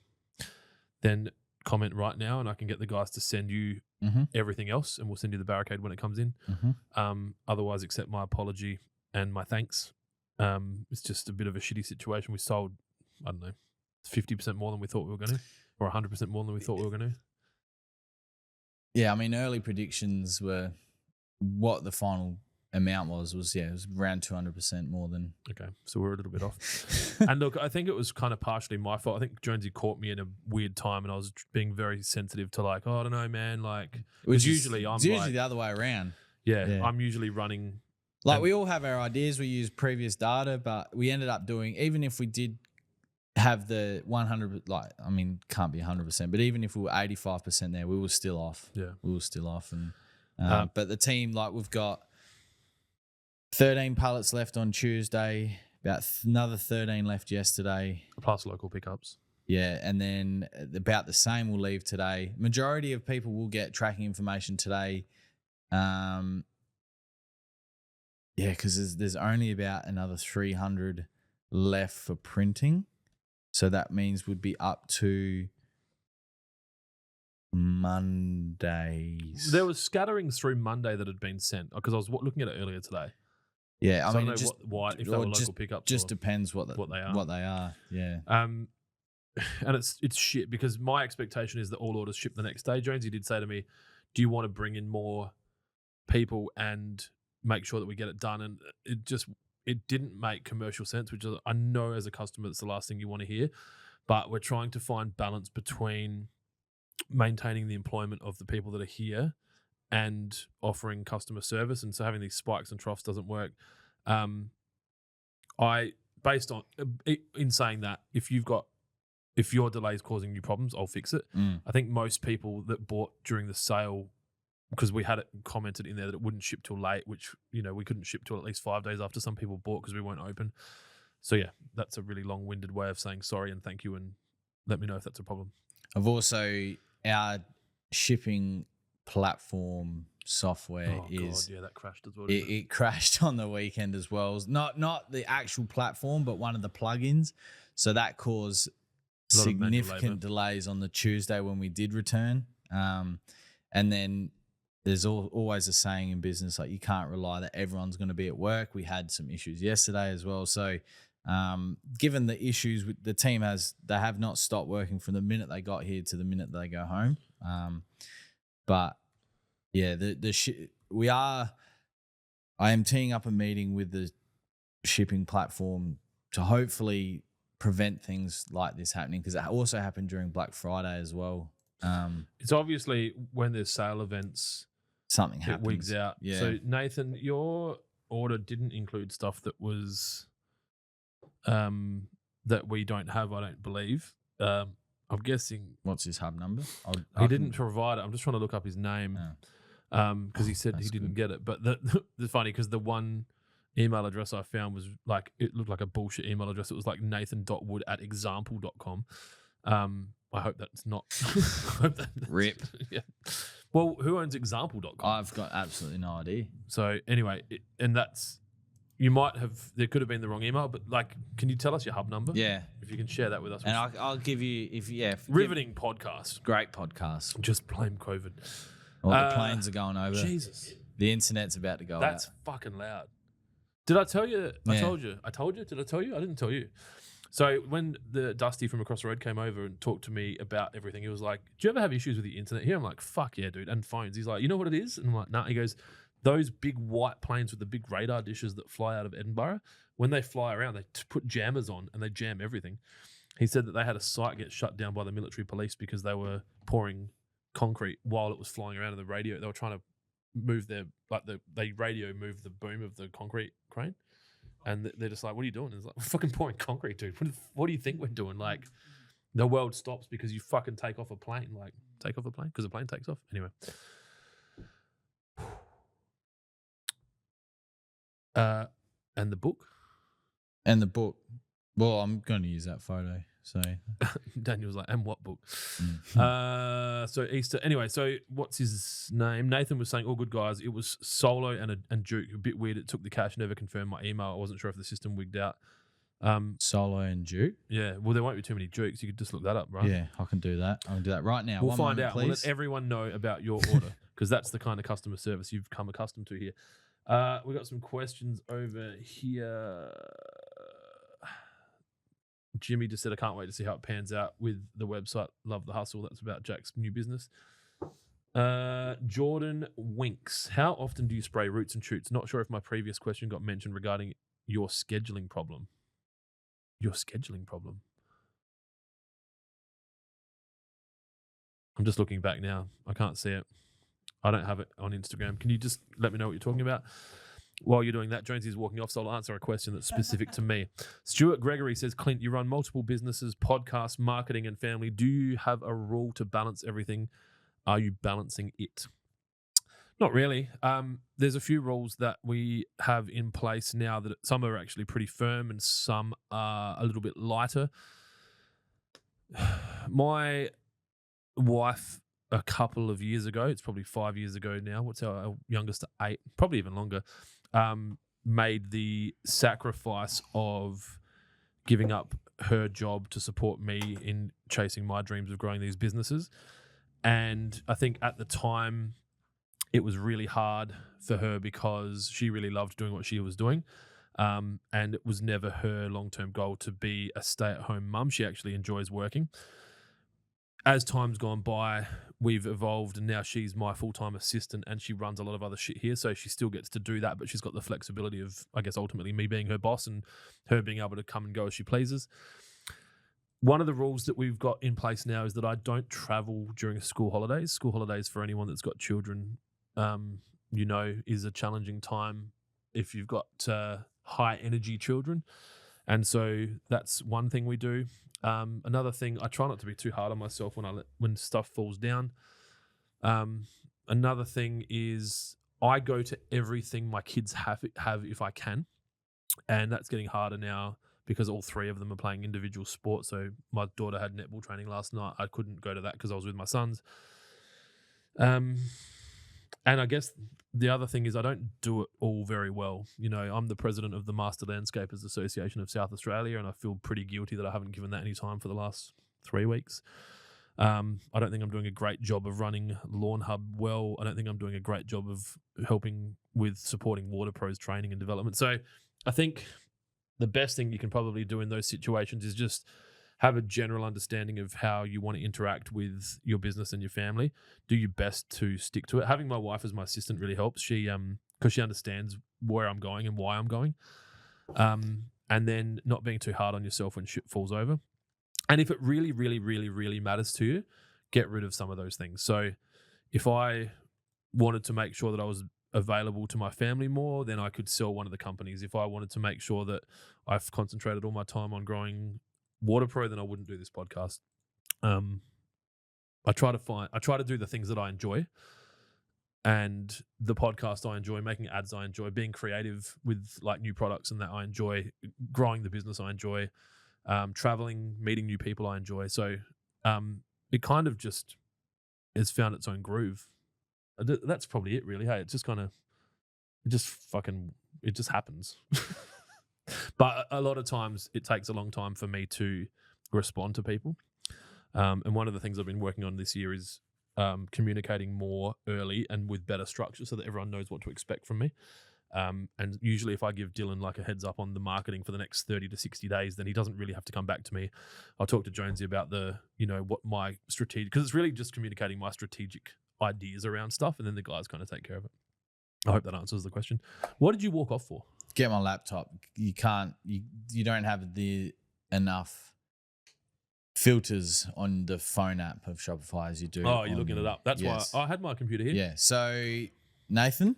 then comment right now and I can get the guys to send you Mm-hmm. everything else, and we'll send you the barricade when it comes in. Mm-hmm. Otherwise, accept my apology and my thanks. It's just a bit of a shitty situation. We sold, 50% more than we thought we were going to, or 100% more than we thought we were going to. Yeah, I mean, early predictions were what the final amount was it was around 200% more than. Okay, so we're a little bit off. And look, I think it was kind of partially my fault. I think Jonesy caught me in a weird time, and I was being very sensitive to I don't know, man. Which usually it's usually the other way around. Yeah, I'm usually running. We all have our ideas. We use previous data, but we ended up doing, even if we did have the 100, can't be 100%, but even if we were 85% there, we were still off. Yeah. We were still off. And but the team, we've got 13 pallets left on Tuesday, about another 13 left yesterday. Plus local pickups. Yeah, and then about the same will leave today. Majority of people will get tracking information today. Because there's only about another 300 left for printing. So that means we'd be up to Mondays. There was scatterings through Monday that had been sent because I was looking at it earlier today. Yeah, So I don't know why if they were local pickups. Just or depends what they are. What they are, yeah. And it's shit because my expectation is that all orders ship the next day. Jonesy did say to me, "Do you want to bring in more people and make sure that we get it done?" And it didn't make commercial sense, which is, I know as a customer that's the last thing you want to hear. But we're trying to find balance between maintaining the employment of the people that are here and offering customer service. And so having these spikes and troughs doesn't work. In saying that, if your delay is causing you problems, I'll fix it. I think most people that bought during the sale, because we had it commented in there that it wouldn't ship till late, which, we couldn't ship till at least 5 days after some people bought because we weren't open. So yeah, that's a really long-winded way of saying sorry and thank you, and let me know if that's a problem. I've also, our shipping platform software Oh is god, yeah, that crashed as well. it crashed on the weekend as well. Not the actual platform, but one of the plugins. So that caused A lot of manual significant labour. delays on the Tuesday when we did return. And then there's always a saying in business, like you can't rely that everyone's going to be at work. We had some issues yesterday as well. So given the issues with the team, they have not stopped working from the minute they got here to the minute they go home. But yeah, I am teeing up a meeting with the shipping platform to hopefully prevent things like this happening, because it also happened during Black Friday as well. It's obviously when there's sale events, Something it happens. wigs out. Yeah. So Nathan, your order didn't include stuff that was that we don't have, I don't believe. I'm guessing What's his hub number? he didn't provide it. I'm just trying to look up his name because he said he that's didn't good. get it. But the funny, because the one email address I found was like, it looked like a bullshit email address. It was like nathan.wood@example.com. I hope that's not. I hope Rip. Yeah. Well, who owns example.com? I've got absolutely no idea. So anyway, and that's, you might have, there could have been the wrong email, but like, can you tell us your hub number? Yeah. If you can share that with us. And I'll give you, Riveting podcast. great podcast. Just blame COVID. Well, the planes are going over. Jesus. The internet's about to go That's out. fucking loud. Did I tell you? I Yeah. told you. I told you? Did I tell you? I didn't tell you. So when the Dusty from across the road came over and talked to me about everything, he was like, do you ever have issues with the internet here? I'm like, fuck yeah, dude. And phones. He's like, you know what it is? And I'm like, nah. He goes, those big white planes with the big radar dishes that fly out of Edinburgh, when they fly around, they put jammers on and they jam everything. He said that they had a site get shut down by the military police because they were pouring concrete while it was flying around in the radio. They were trying to move they radio moved the boom of the concrete crane. And they're just like, what are you doing? It's like, we're fucking pouring concrete, dude. What do you think we're doing? Like, the world stops because you fucking take off a plane. Like, take off a plane? Because the plane takes off. Anyway. And the book? And the book. Well, I'm going to use that photo. So Daniel was like, and what book? Mm. So Easter. Anyway, so what's his name? Nathan was saying, all good guys. It was Solo and Duke. A bit weird. It took the cache, never confirmed my email. I wasn't sure if the system wigged out. Solo and Duke. Yeah. Well, there won't be too many Dukes. You could just look that up, right? Yeah, I can do that. I can do that right now. We'll One find moment, out. We'll let please. everyone know about your order because that's the kind of customer service you've come accustomed to here. We got some questions over here. Jimmy just said, I can't wait to see how it pans out with the website. Love the hustle. That's about Jack's new business. Jordan Winks. How often do you spray roots and shoots? Not sure if my previous question got mentioned regarding your scheduling problem. Your scheduling problem? I'm just looking back now. I can't see it. I don't have it on Instagram. Can you just let me know what you're talking about? While you're doing that, Jonesy is walking off, so I'll answer a question that's specific to me. Stuart Gregory says, Clint, you run multiple businesses, podcasts, marketing, and family. Do you have a rule to balance everything? Are you balancing it? Not really. There's a few rules that we have in place now that some are actually pretty firm and some are a little bit lighter. My wife, a couple of years ago, it's probably 5 years ago now, what's our youngest, 8, probably even longer, made the sacrifice of giving up her job to support me in chasing my dreams of growing these businesses. And I think at the time it was really hard for her because she really loved doing what she was doing. And it was never her long-term goal to be a stay-at-home mum. She actually enjoys working. As time's gone by, we've evolved and now she's my full-time assistant and she runs a lot of other shit here. So she still gets to do that, but she's got the flexibility of, I guess, ultimately me being her boss and her being able to come and go as she pleases. One of the rules that we've got in place now is that I don't travel during school holidays. School holidays, for anyone that's got children, is a challenging time if you've got high energy children. And so that's one thing we do. Another thing, I try not to be too hard on myself when stuff falls down. Another thing is I go to everything my kids have if I can. And that's getting harder now because all 3 of them are playing individual sports. So my daughter had netball training last night. I couldn't go to that because I was with my sons. And I guess the other thing is I don't do it all very well. You know, I'm the president of the Master Landscapers Association of South Australia, and I feel pretty guilty that I haven't given that any time for the last 3 weeks. I don't think I'm doing a great job of running Lawnhub well. I don't think I'm doing a great job of helping with supporting Water Pros training and development. So I think the best thing you can probably do in those situations is just have a general understanding of how you want to interact with your business and your family. Do your best to stick to it. Having my wife as my assistant really helps. She, because she understands where I'm going and why I'm going. And then not being too hard on yourself when shit falls over. And if it really, really, really, really matters to you, get rid of some of those things. So if I wanted to make sure that I was available to my family more, then I could sell one of the companies. If I wanted to make sure that I've concentrated all my time on growing Water Pro, then I wouldn't do this podcast. I try to do the things that I enjoy, and the podcast I enjoy, making ads I enjoy, being creative with like new products and that I enjoy, growing the business I enjoy, traveling, meeting new people I enjoy. So it kind of just has found its own groove. That's probably it, really. Hey, it's just kind of, it just happens. But a lot of times it takes a long time for me to respond to people. And one of the things I've been working on this year is communicating more early and with better structure so that everyone knows what to expect from me. And usually if I give Dylan like a heads up on the marketing for the next 30 to 60 days, then he doesn't really have to come back to me. I'll talk to Jonesy about what my strategic, because it's really just communicating my strategic ideas around stuff, and then the guys kind of take care of it. I hope that answers the question. What did you walk off for? Get my laptop. You can't. You don't have the enough filters on the phone app of Shopify as you do. Oh, you're looking it up. That's why I had my computer here. Yeah. So Nathan.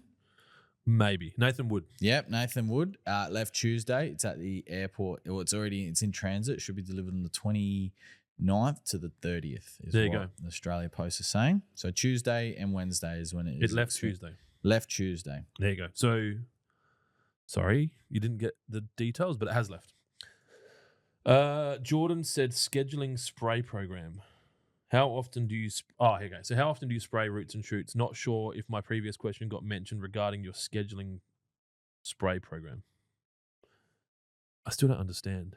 Maybe Nathan Wood. Yep, Nathan Wood left Tuesday. It's at the airport. Well, it's in transit. It should be delivered on the 29th to the 30th. There you go. The Australia Post is saying. So Tuesday and Wednesday is when it left Tuesday. Left Tuesday. There you go. So, sorry, you didn't get the details, but it has left. Jordan said scheduling spray program. How often do you... here you go. So how often do you spray roots and shoots? Not sure if my previous question got mentioned regarding your scheduling spray program. I still don't understand.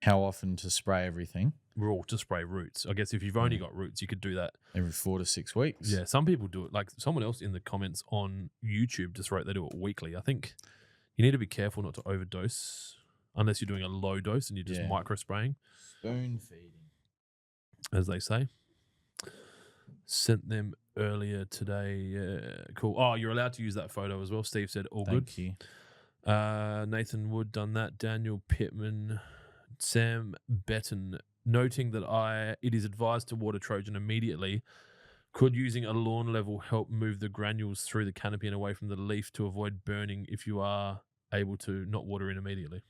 How often to spray everything? Raw to spray roots. I guess if you've only got roots, you could do that every 4 to 6 weeks. Yeah, some people do it. Like someone else in the comments on YouTube just wrote they do it weekly. I think you need to be careful not to overdose unless you're doing a low dose and you're just micro spraying. Spoon feeding, as they say. Sent them earlier today. Cool. Oh, you're allowed to use that photo as well. Steve said all good. Thank you. Nathan Wood done that. Daniel Pittman. Sam Betten, noting that it is advised to water Trojan immediately. Could using a lawn level help move the granules through the canopy and away from the leaf to avoid burning if you are able to not water in immediately?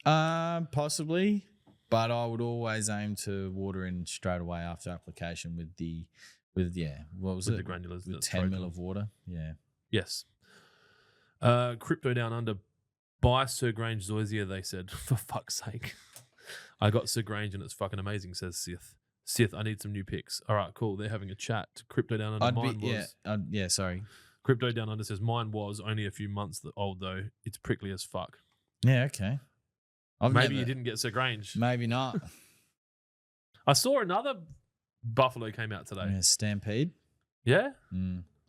Possibly, but I would always aim to water in straight away after application with the granulars, with 10 ml of water. Yeah. Yes. Crypto Down Under. Buy Sir Grange Zoysia, they said. For fuck's sake. I got Sir Grange and it's fucking amazing, says Sith. Sith, I need some new picks. All right, cool. They're having a chat. Crypto Down Under. Sorry. Crypto Down Under says, mine was only a few months old, though. It's prickly as fuck. Yeah, okay. Maybe you didn't get Sir Grange. Maybe not. I saw another buffalo came out today. Yeah, Stampede. Yeah?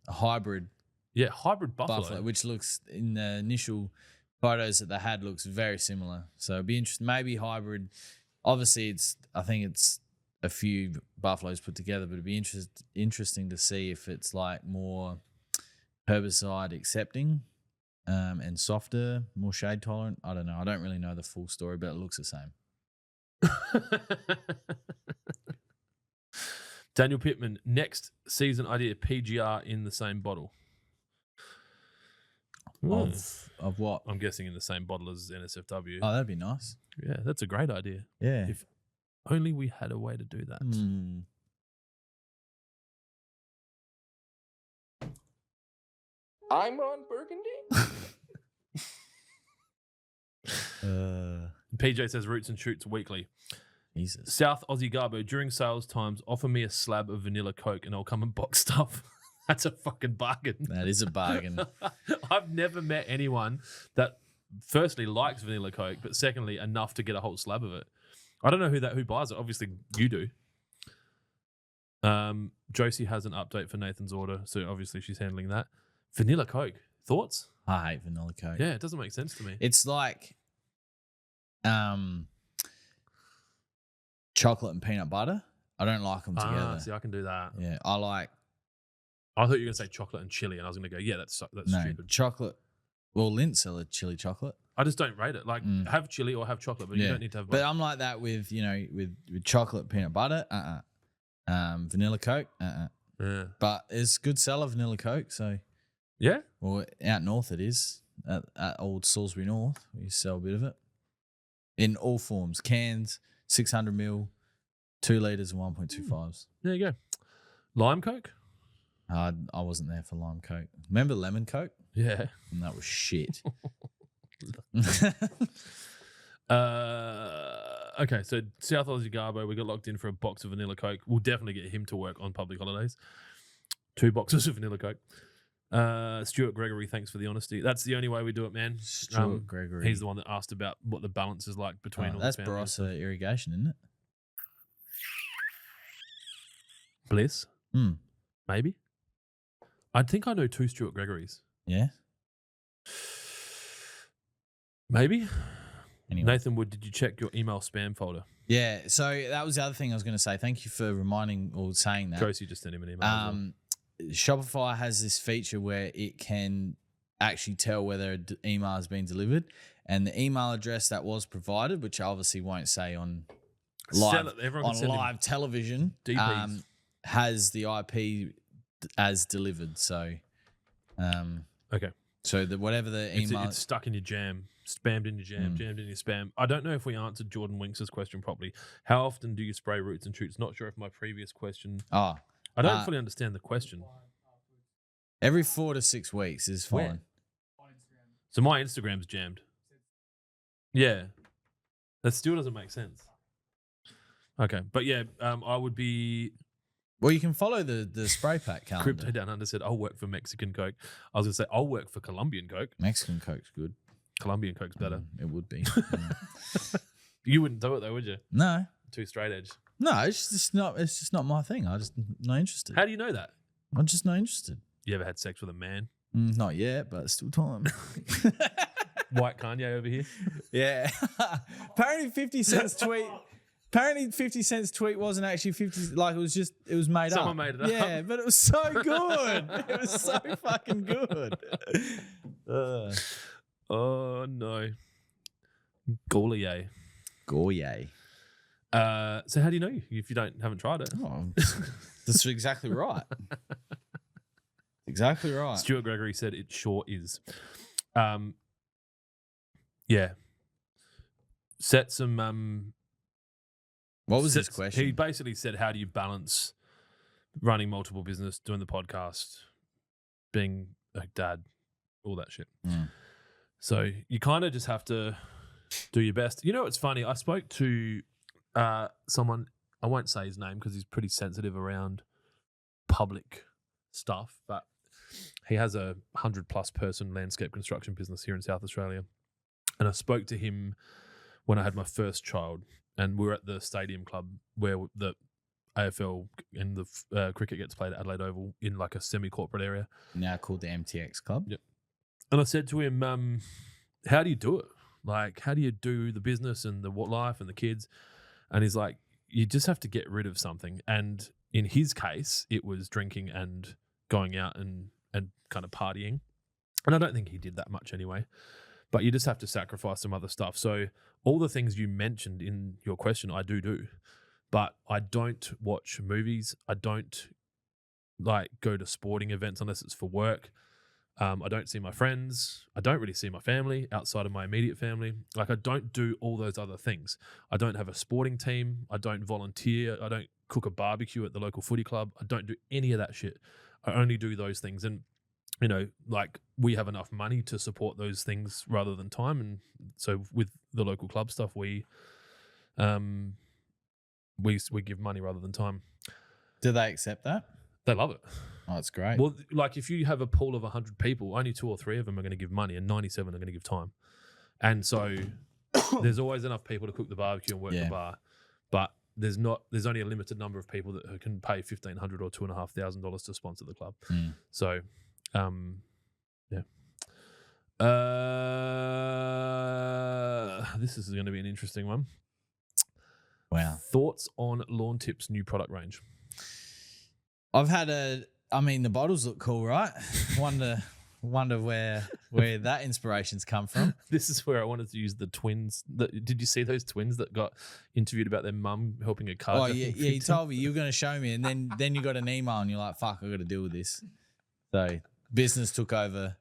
A hybrid. Yeah, hybrid buffalo. Which looks, in the initial photos that they had, looks very similar. So it'd be interesting. Maybe hybrid. Obviously, I think it's a few buffaloes put together, but it'd be interesting to see if it's like more herbicide accepting and softer, more shade tolerant. I don't know. I don't really know the full story, but it looks the same. Daniel Pittman, next season idea, PGR in the same bottle. Of what? I'm guessing in the same bottle as NSFW. Oh, that'd be nice. Yeah, that's a great idea. Yeah. If only we had a way to do that. I'm Ron Burgundy. PJ says roots and shoots weekly. Jesus. South Aussie Garbo, during sales times, offer me a slab of vanilla Coke and I'll come and box stuff. That's a fucking bargain. That is a bargain. I've never met anyone that firstly likes vanilla Coke, but secondly enough to get a whole slab of it. I don't know who buys it. Obviously you do. Jonesy has an update for Nathan's order, so obviously she's handling that. Vanilla Coke. Thoughts? I hate vanilla Coke. Yeah, it doesn't make sense to me. It's like chocolate and peanut butter. I don't like them together. See, I can do that. Yeah, I like I thought you were going to say chocolate and chili, and I was going to go, yeah, that's stupid. chocolate. Well, Lindt sell a chili chocolate. I just don't rate it. Like, have chili or have chocolate, but you don't need to have both. But I'm like that with, with chocolate, peanut butter, vanilla Coke, Yeah. But it's good seller, vanilla Coke, so. Yeah? Well, out north it is. At old Salisbury North, we sell a bit of it. In all forms. Cans, 600 ml, 2 litres and 1.25s. There you go. Lime Coke? I wasn't there for lime Coke. Remember lemon Coke? Yeah. And that was shit. Okay, so South Aussie Garbo, we got locked in for a box of vanilla Coke. We'll definitely get him to work on public holidays. 2 boxes of vanilla Coke. Stuart Gregory, thanks for the honesty. That's the only way we do it, man. Stuart Gregory. He's the one that asked about what the balance is like between all that's the families. Barossa Irrigation, isn't it? Bliss? Maybe. I think I know 2 Stuart Gregorys. Yeah. Maybe. Anyway. Nathan Wood, did you check your email spam folder? Yeah, so that was the other thing I was going to say. Thank you for reminding or saying that. Jonesy just sent him an email. As well. Shopify has this feature where it can actually tell whether an email has been delivered, and the email address that was provided, which I obviously won't say on live television, has the IP as delivered. So, okay. So whatever the email, it's stuck in your jam, spammed in your jam, jammed in your spam. I don't know if we answered Jordan Winks' question properly. How often do you spray roots and shoots? Not sure if my previous question. I don't fully understand the question. Every 4 to 6 weeks is fine. Where? So my Instagram's jammed. Yeah. That still doesn't make sense. Okay. But yeah, I would be... Well, you can follow the spray pack calendar. Crypto Down Under said, I'll work for Mexican Coke. I was going to say, I'll work for Colombian Coke. Mexican Coke's good. Colombian Coke's better. It would be. You wouldn't do it though, would you? No. Too straight edge. No, it's just not my thing. I just not interested. How do you know that? I'm just not interested. You ever had sex with a man? Not yet, but still time. White Kanye over here. Yeah. Apparently 50 Cent's tweet. Apparently 50 Cent's tweet wasn't actually 50. Like it was made up. Someone made it up. Yeah, but it was so good. It was so fucking good. Oh no. Gourlier. So how do you know if you haven't tried it? Oh, that's exactly right. Exactly right. Stuart Gregory said it sure is. Yeah. Set some what was his question? He basically said, how do you balance running multiple business, doing the podcast, being a dad, all that shit. So you kind of just have to do your best. You know, it's funny. I spoke to someone, I won't say his name because he's pretty sensitive around public stuff, but he has a 100+ person landscape construction business here in South Australia. And I spoke to him when I had my first child, and we were at the stadium club where the AFL and the cricket gets played at Adelaide Oval in like a semi-corporate area. Now called the MTX Club. Yep. And I said to him, how do you do it? Like, how do you do the business and the life and the kids? And he's like, you just have to get rid of something. And in his case, it was drinking and going out and kind of partying. And I don't think he did that much anyway. But you just have to sacrifice some other stuff. So all the things you mentioned in your question, I do. But I don't watch movies. I don't go to sporting events unless it's for work. I don't see my friends. I don't really see my family outside of my immediate family. I don't do all those other things. I don't have a sporting team. I don't volunteer. I don't cook a barbecue at the local footy club. I don't do any of that shit. I only do those things. And, you know, we have enough money to support those things rather than time. And so with the local club stuff, we give money rather than time. Do they accept that? They love it. Oh, it's great. Well, like if you have a pool of 100 people, only 2 or 3 of them are going to give money and 97 are going to give time. And so there's always enough people to cook the barbecue and work the bar. But there's only a limited number of people that can pay $1,500 or $2,500 to sponsor the club. So, yeah. This is going to be an interesting one. Wow. Thoughts on Lawn Tip's new product range? I've had the bottles look cool, right? Wonder where that inspiration's come from. This is where I wanted to use the twins. Did you see those twins that got interviewed about their mum helping a car? Oh, yeah, you told me you were going to show me, and then you got an email and you're like, fuck, I got to deal with this. So business took over.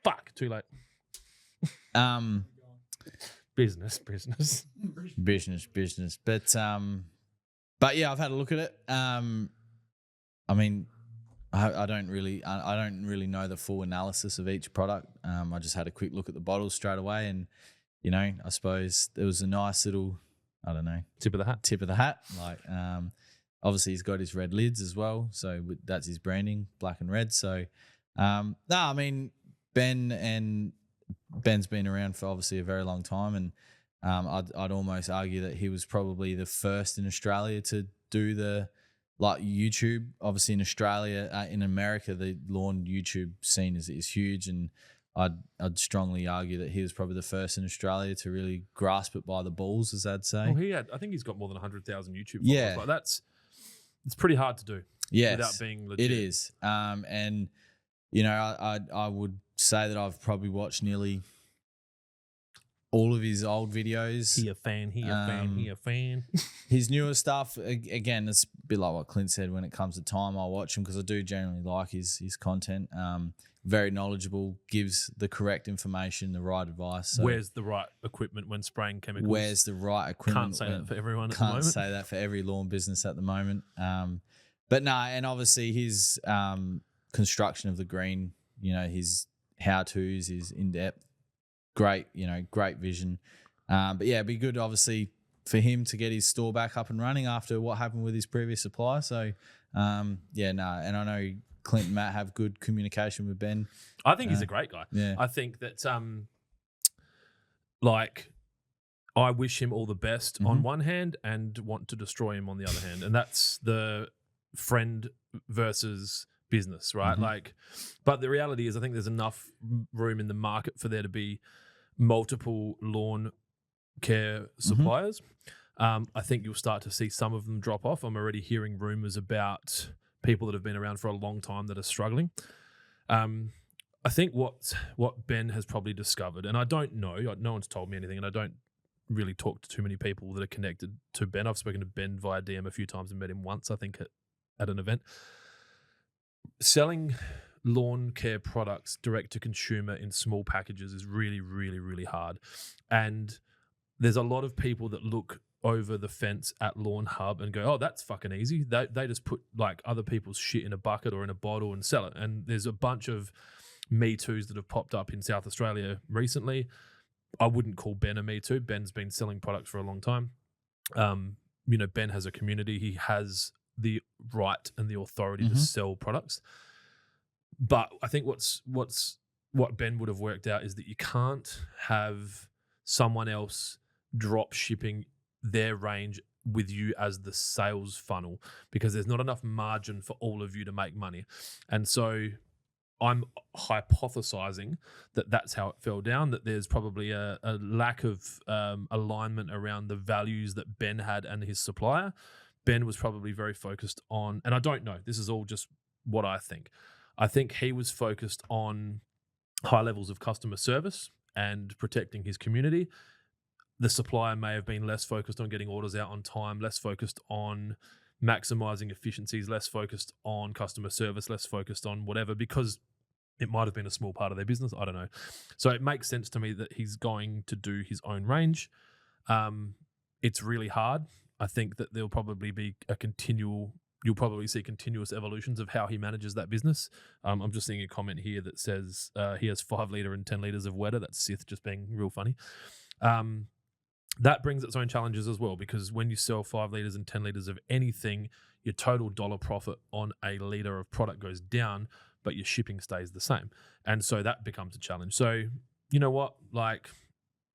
Fuck, too late. Business. But yeah, I've had a look at it. I mean, I don't really know the full analysis of each product. I just had a quick look at the bottles straight away, and I suppose there was a nice little, I don't know, tip of the hat. Like, obviously he's got his red lids as well, so that's his branding, black and red. So, no, I mean, Ben's been around for obviously a very long time, and I'd almost argue that he was probably the first in Australia to do the YouTube. Obviously in Australia, in America, the lawn YouTube scene is huge, and I'd strongly argue that he was probably the first in Australia to really grasp it by the balls, as I'd say. Well, I think he's got more than 100,000 YouTube followers. Like it's pretty hard to do. Yes, without being legit. It is. And I would say that I've probably watched nearly all of his old videos. He a fan. His newer stuff, again, it's a bit like what Clint said. When it comes to time, I'll watch him because I do generally like his content. Very knowledgeable, gives the correct information, the right advice. So where's the right equipment when spraying chemicals? Where's the right equipment? Can't say that for everyone at the moment. Can't say that for every lawn business at the moment. But no, and obviously his construction of the green, his how-tos is in-depth. Great, great vision. But yeah, it'd be good, obviously, for him to get his store back up and running after what happened with his previous supplier. So, and I know Clint and Matt have good communication with Ben. I think he's a great guy. Yeah. I think that, I wish him all the best on one hand and want to destroy him on the other hand. And that's the friend versus business, right? But the reality is I think there's enough room in the market for there to be multiple lawn care suppliers. I think you'll start to see some of them drop off. I'm already hearing rumors about people that have been around for a long time that are struggling. I think what Ben has probably discovered, and I don't know, no one's told me anything, and I don't really talk to too many people that are connected to Ben. I've spoken to Ben via DM a few times and met him once, I think, at an event. Selling lawn care products direct to consumer in small packages is really, really, really hard. And there's a lot of people that look over the fence at Lawnhub and go, oh, that's fucking easy. They just put other people's shit in a bucket or in a bottle and sell it. And there's a bunch of Me Toos that have popped up in South Australia recently. I wouldn't call Ben a Me Too. Ben's been selling products for a long time. Ben has a community. He has the right and the authority to sell products. But I think what Ben would have worked out is that you can't have someone else drop shipping their range with you as the sales funnel because there's not enough margin for all of you to make money. And so I'm hypothesizing that that's how it fell down, that there's probably a lack of alignment around the values that Ben had and his supplier. Ben was probably very focused on, and I don't know, this is all just what I think. I think he was focused on high levels of customer service and protecting his community. The supplier may have been less focused on getting orders out on time, less focused on maximizing efficiencies, less focused on customer service, less focused on whatever, because it might have been a small part of their business. I don't know. So it makes sense to me that he's going to do his own range. It's really hard. I think that there'll probably be you'll probably see continuous evolutions of how he manages that business. I'm just seeing a comment here that says he has 5 litre and 10 litres of wetter. That's Sith just being real funny. that brings its own challenges as well, because when you sell 5 litres and 10 litres of anything, your total dollar profit on a litre of product goes down, but your shipping stays the same. And so that becomes a challenge. So, you know what? Like,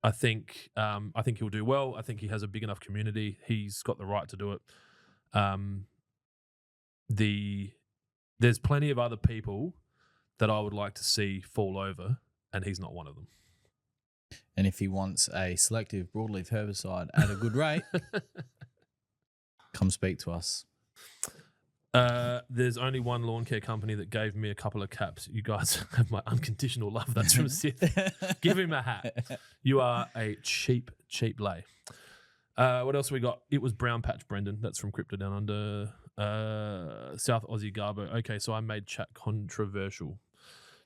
I think he'll do well. I think he has a big enough community. He's got the right to do it. There's plenty of other people that I would like to see fall over, and he's not one of them. And if he wants a selective broadleaf herbicide at a good rate, come speak to us. There's only one lawn care company that gave me a couple of caps. You guys have my unconditional love. That's from Sith. Give him a hat. You are a cheap lay. What else we got? It was Brown Patch Brendan. That's from Crypto Down Under. South Aussie Garbo. Okay, so I made chat controversial.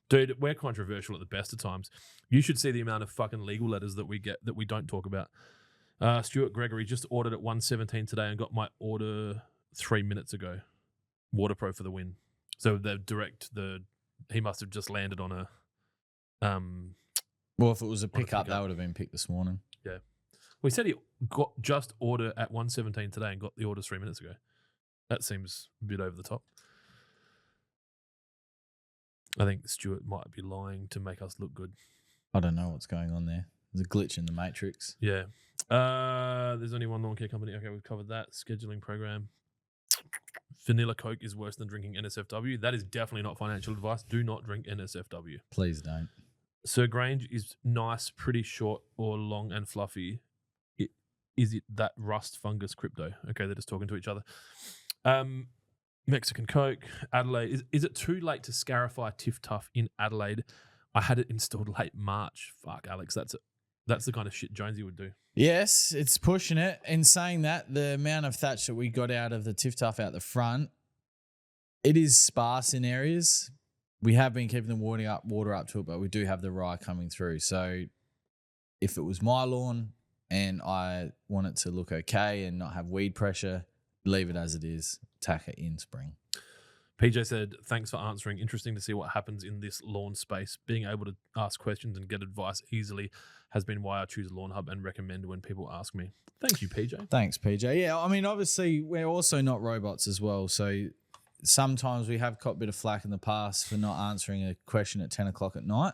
Dude, we're controversial at the best of times. You should see the amount of fucking legal letters that we get that we don't talk about. Stuart Gregory just ordered at 1:17 today and got my order 3 minutes ago. Waterpro for the win. So he must have just landed on a Well, if it was a pickup, that would have been picked this morning. Yeah. We said he got just order at 1:17 today and got the order 3 minutes ago. That seems a bit over the top. I think Stuart might be lying to make us look good. I don't know what's going on there. There's a glitch in the matrix. Yeah. There's only one lawn care company. Okay, we've covered that. Scheduling program. Vanilla Coke is worse than drinking NSFW. That is definitely not financial advice. Do not drink NSFW. Please don't. Sir Grange is nice, pretty short or long and fluffy. Is it that rust fungus crypto? Okay, they're just talking to each other. Mexican Coke, Adelaide. Is it too late to scarify TifTuf in Adelaide? I had it installed late March. Fuck, Alex, that's the kind of shit Jonesy would do. Yes, it's pushing it. In saying that, the amount of thatch that we got out of the TifTuf out the front, it is sparse in areas. We have been keeping the water up to it, but we do have the rye coming through. So if it was my lawn and I want it to look okay and not have weed pressure, leave it as it is. Tack it in spring. PJ said, thanks for answering. Interesting to see what happens in this lawn space. Being able to ask questions and get advice easily has been why I choose Lawnhub and recommend when people ask me. Thank you, PJ. Thanks, PJ. Yeah, I mean, obviously, we're also not robots as well. So sometimes we have caught a bit of flack in the past for not answering a question at 10 o'clock at night,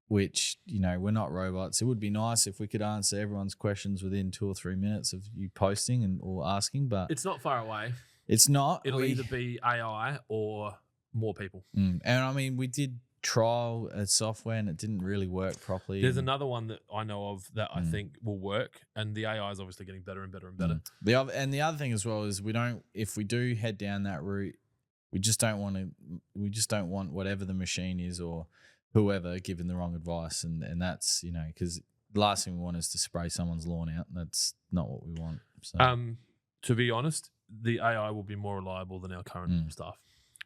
which, you know, we're not robots. It would be nice if we could answer everyone's questions within 2 or 3 minutes of you posting or asking, but it's not far away. It's not. It'll either be AI or more people. And I mean, we did trial a software and it didn't really work properly. There's another one that I know of that I think will work, and the AI is obviously getting better and better and better. The other thing as well is if we do head down that route, we just don't want whatever the machine is or whoever giving the wrong advice, and that's, you know, because the last thing we want is to spray someone's lawn out. That's not what we want. So. To be honest, the AI will be more reliable than our current stuff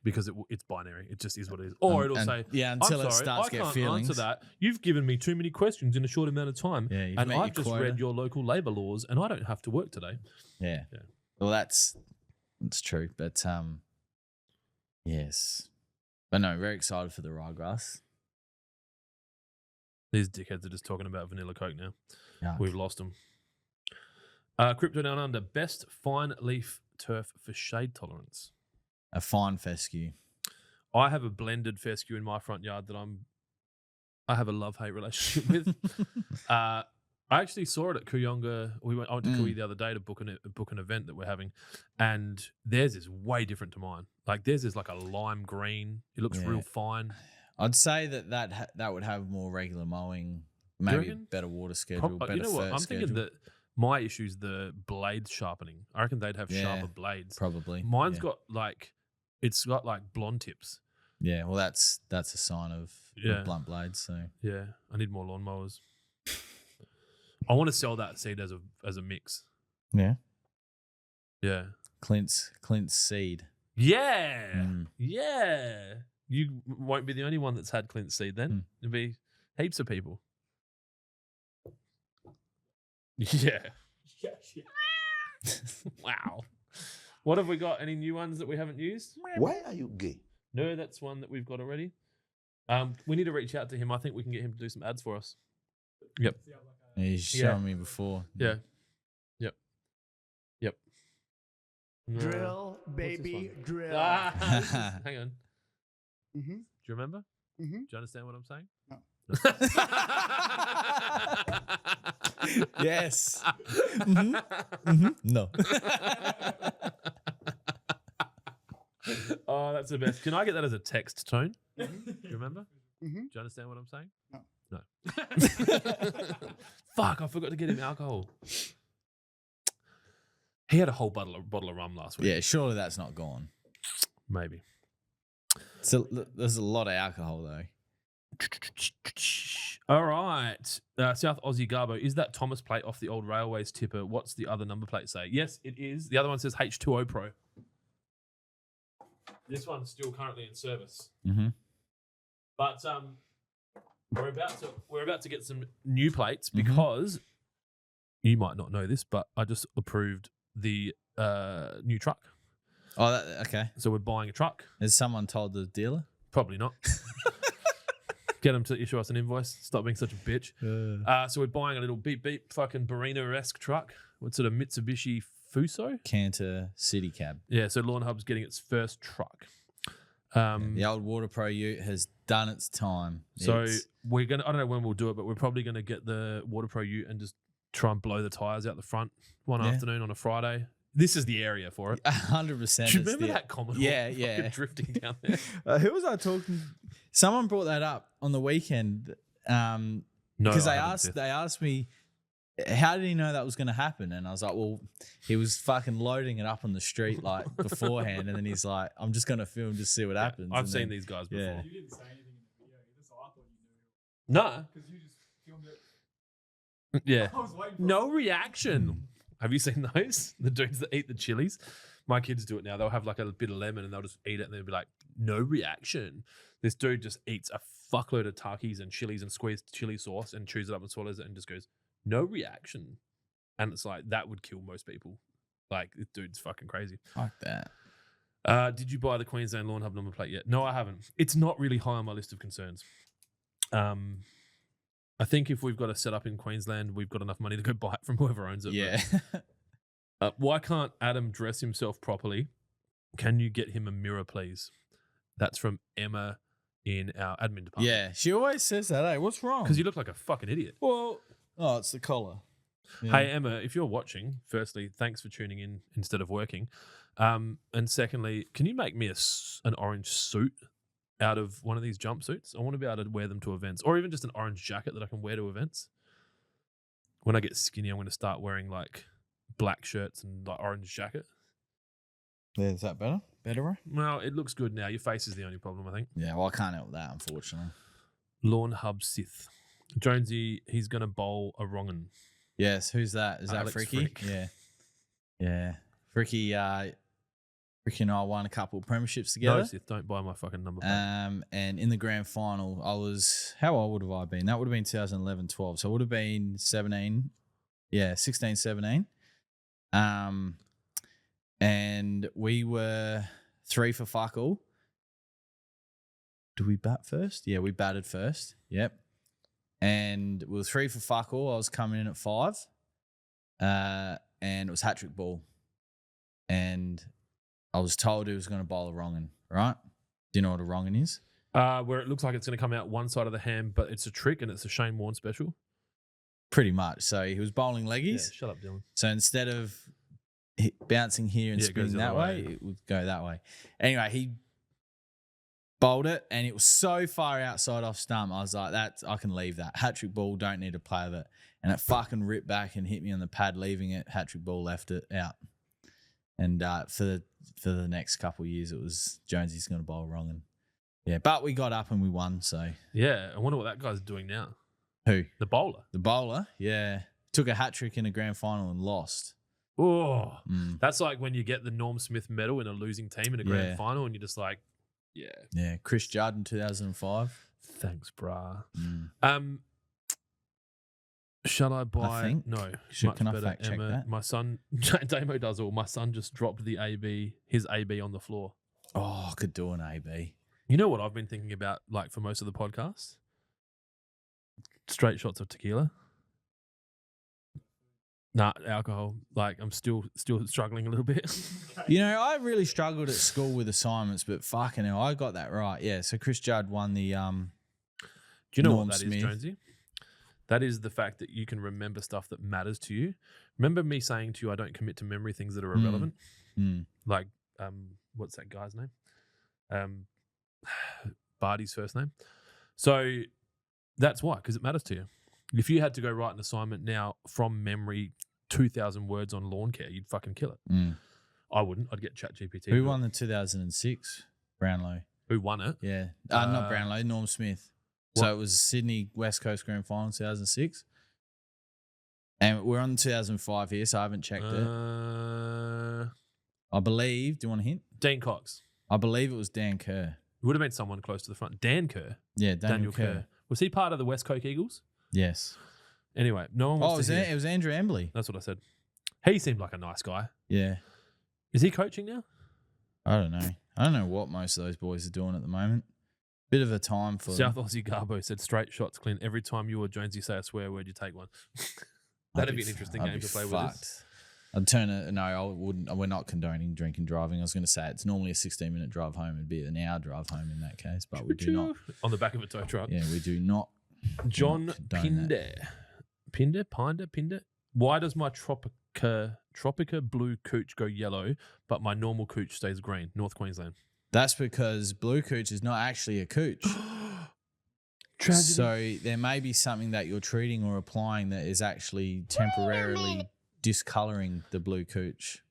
because it's binary. It just is what it is. Or it'll say, until it starts I get can't feelings. answer that. You've given me too many questions in a short amount of time, and I've just read your local labour laws, and I don't have to work today. Yeah. Well, that's true, but yes, but no, very excited for the ryegrass. These dickheads are just talking about vanilla Coke now. Yuck. We've lost them. Crypto Down Under, best fine leaf turf for shade tolerance. A fine fescue. I have a blended fescue in my front yard that I have a love-hate relationship with. I actually saw it at Kooyonga. I went to Kooy the other day to book an event that we're having, and theirs is way different to mine. Like theirs is like a lime green. It looks real fine. I'd say that would have more regular mowing, maybe a better water schedule, better you know what? I'm schedule. thinking that my issue is the blade sharpening. I reckon they'd have sharper blades. Probably. Mine's got it's got blonde tips. Yeah, well, that's a sign of blunt blades. So yeah, I need more lawnmowers. I want to sell that seed as a mix. Yeah. Yeah. Clint's seed. Yeah. Yeah. You won't be the only one that's had Clint's seed then. There'll be heaps of people. Yeah. Wow. What have we got? Any new ones that we haven't used? Why are you gay? No, that's one that we've got already. We need to reach out to him. I think we can get him to do some ads for us. Yep. You showed me before. Yeah. Yep. Yep. Drill, What's this baby, one? drill. Hang on. Mm-hmm. Do you remember? Mm-hmm. Do you understand what I'm saying? No. Yes. No. Oh, that's the best. Can I get that as a text tone? Do Mm-hmm. you remember? Mm-hmm. Do you understand what I'm saying? No. No. Fuck, I forgot to get him alcohol. He had a whole bottle of rum last week. Yeah, surely that's not gone. Maybe. So there's a lot of alcohol though. All right. South Aussie Garbo. Is that Thomas plate off the old Railways tipper? What's the other number plate say? Yes, it is. The other one says H2O Pro. This one's still currently in service. Mm-hmm. But we're about to get some new plates Mhm. because you might not know this, but I just approved the new truck. Oh, okay. So we're buying a truck. Has someone told the dealer? Probably not. Get them to issue us an invoice. Stop being such a bitch. So we're buying a little beep beep fucking Barina-esque truck. What sort of Mitsubishi Fuso? Canter City Cab. Yeah, so Lawnhub's getting its first truck. The old Water Pro Ute has done its time. So we're gonna. I don't know when we'll do it, but we're probably gonna get the Water Pro Ute and just try and blow the tires out the front one afternoon on a Friday. This is the area for it. 100%. Do you remember that Commodore? Yeah, fucking yeah. drifting down there. Who was I talking? Someone brought that up on the weekend. No, Because I haven't, they asked me, how did he know that was going to happen? And I was like, well, he was fucking loading it up on the street like beforehand, and then he's like, I'm just going to film just see what happens. I've And seen then- these guys before. Yeah. You didn't say anything in the video either, so I thought you knew. No. Because you just filmed it. Yeah. I was waiting for No reaction. Have you seen those? The dudes that eat the chilies? My kids do it now. They'll have like a bit of lemon and they'll just eat it and they'll be like, no reaction. This dude just eats a fuckload of Takis and chilies and squeezed chili sauce and chews it up and swallows it and just goes, no reaction. And it's like, that would kill most people. Like, this dude's fucking crazy. Like that. Did you buy the Queensland Lawnhub number plate yet? No, I haven't. It's not really high on my list of concerns. I think if we've got a set up in Queensland, we've got enough money to go buy it from whoever owns it. Yeah. But, why can't Adam dress himself properly? Can you get him a mirror, please? That's from Emma in our admin department. Yeah. She always says that, hey, what's wrong? Because you look like a fucking idiot. Well, oh, it's the collar. Yeah. Hey, Emma, if you're watching, firstly, thanks for tuning in instead of working. And secondly, can you make me an orange suit out of one of these jumpsuits? I want to be able to wear them to events, or even just an orange jacket that I can wear to events. When I get skinny, I'm going to start wearing like black shirts and like orange jacket. Yeah, is that better? Better, right? Well, it looks good now. Your face is the only problem, I think. Yeah, well, I can't help that, unfortunately. Lawnhub Sith. Jonesy, he's going to bowl a wrong'un. Yes, who's that? Is that Alex Fricky? Frick. Yeah. Yeah. Fricky and I won a couple of premierships together. No, Sith, don't buy my fucking number plate. And in the grand final, I was, how old would have I been? That would have been 2011, 12. So I would have been 17. Yeah, 16, 17. And we were 3 for fuck all. Did we bat first? Yeah, we batted first. Yep. And we were 3 for fuck all. I was coming in at 5. And it was hat-trick ball. And I was told he was going to bowl a wrong'un, right? Do you know what a wrong'un is? Where it looks like it's going to come out one side of the hand, but it's a trick and it's a Shane Warne special. Pretty much. So he was bowling Yeah, leggies. shut up, Dylan. So instead of bouncing here and Yeah, it goes spinning the that other way, way. it would go that way. Anyway, he bowled it and it was so far outside off stump. I was like, I can leave that. Hat-trick ball, don't need to play with it. And it fucking ripped back and hit me on the pad, leaving it. Hat-trick ball left it out. And for the next couple of years, it was Jonesy's going to bowl wrong. And yeah, but we got up and we won. So Yeah, I wonder what that guy's doing now. who? The bowler. The bowler, yeah. Took a hat-trick in a grand final and lost. Oh, Mm. that's like when you get the Norm Smith medal in a losing team in a grand Yeah. final and you're just like, yeah, Yeah, Chris Judd in 2005. thanks, brah. Mm. Shall I buy? think. No. Can I fact check that? My son, Damo does all. My son just dropped his AB on the floor. Oh, I could do an AB. You know what I've been thinking about, like for most of the podcast? Straight shots of tequila. Nah, alcohol. Like I'm still struggling a little bit. You know, I really struggled at school with assignments, but fucking hell, I got that right. Yeah, so Chris Judd won the Do you know Norm what that is, Smith. Jonesy? That is the fact that you can remember stuff that matters to you. Remember me saying to you, I don't commit to memory things that are irrelevant. Like, what's that guy's name? Barty's first name. So that's why, because it matters to you. If you had to go write an assignment now from memory, 2,000 words on lawn care, you'd fucking kill it. I wouldn't. I'd get ChatGPT. Who won the 2006 Brownlow? Who won it? Yeah. Not Brownlow, Norm Smith. What? So it was Sydney West Coast Grand Final 2006. And we're on 2005 here, so I haven't checked it. I believe, do you want a hint? Dean Cox. I believe it was Dan Kerr. It would have been someone close to the front. Dan Kerr. Yeah, Daniel Kerr. Was he part of the West Coast Eagles? Yes. Anyway, no one wants to hear. It was Andrew Embley. That's what I said. He seemed like a nice guy. Yeah. Is he coaching now? I don't know. I don't know what most of those boys are doing at the moment. Bit of a time for South Aussie Garbo said straight shots, Clint. Every time you or Jonesy say a swear word, you take one. That'd be an interesting game to play with us. I'd turn it. No, I wouldn't. We're not condoning drinking driving. I was going to say it's normally a 16-minute drive home. It'd be an hour drive home in that case, but we do not. On the back of a tow truck. Yeah, we do not. John Pinder. Why does my Tropica blue cooch go yellow, but my normal cooch stays green? North Queensland. That's because blue cooch is not actually a cooch. Tragedy. So there may be something that you're treating or applying that is actually temporarily discoloring the blue cooch.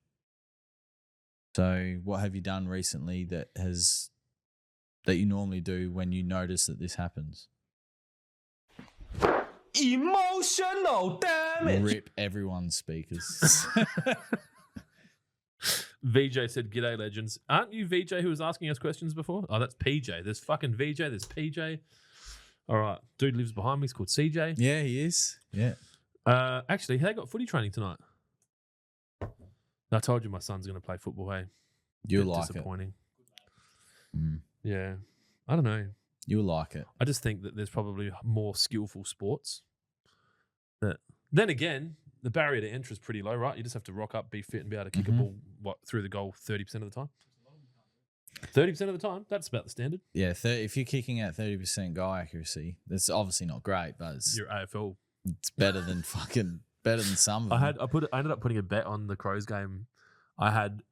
So what have you done recently that you normally do when you notice that this happens? Emotional damage. Rip everyone's speakers. VJ said, "G'day, legends. Aren't you VJ who was asking us questions before?" Oh, that's PJ. There's fucking VJ. There's PJ. All right. Dude lives behind me. He's called CJ. Yeah, he is. Yeah. Actually, they got footy training tonight. I told you my son's going to play football, hey? You'll Bit like disappointing. it. Yeah. I don't know. You'll like it. I just think that there's probably more skillful sports. Then again, the barrier to entry is pretty low, right? You just have to rock up, be fit, and be able to kick a ball through the goal 30% of the time. 30% of the time, that's about the standard. Yeah, if you're kicking at 30% goal accuracy, that's obviously not great, but Your AFL. it's better than some of them. I ended up putting a bet on the Crows game. I had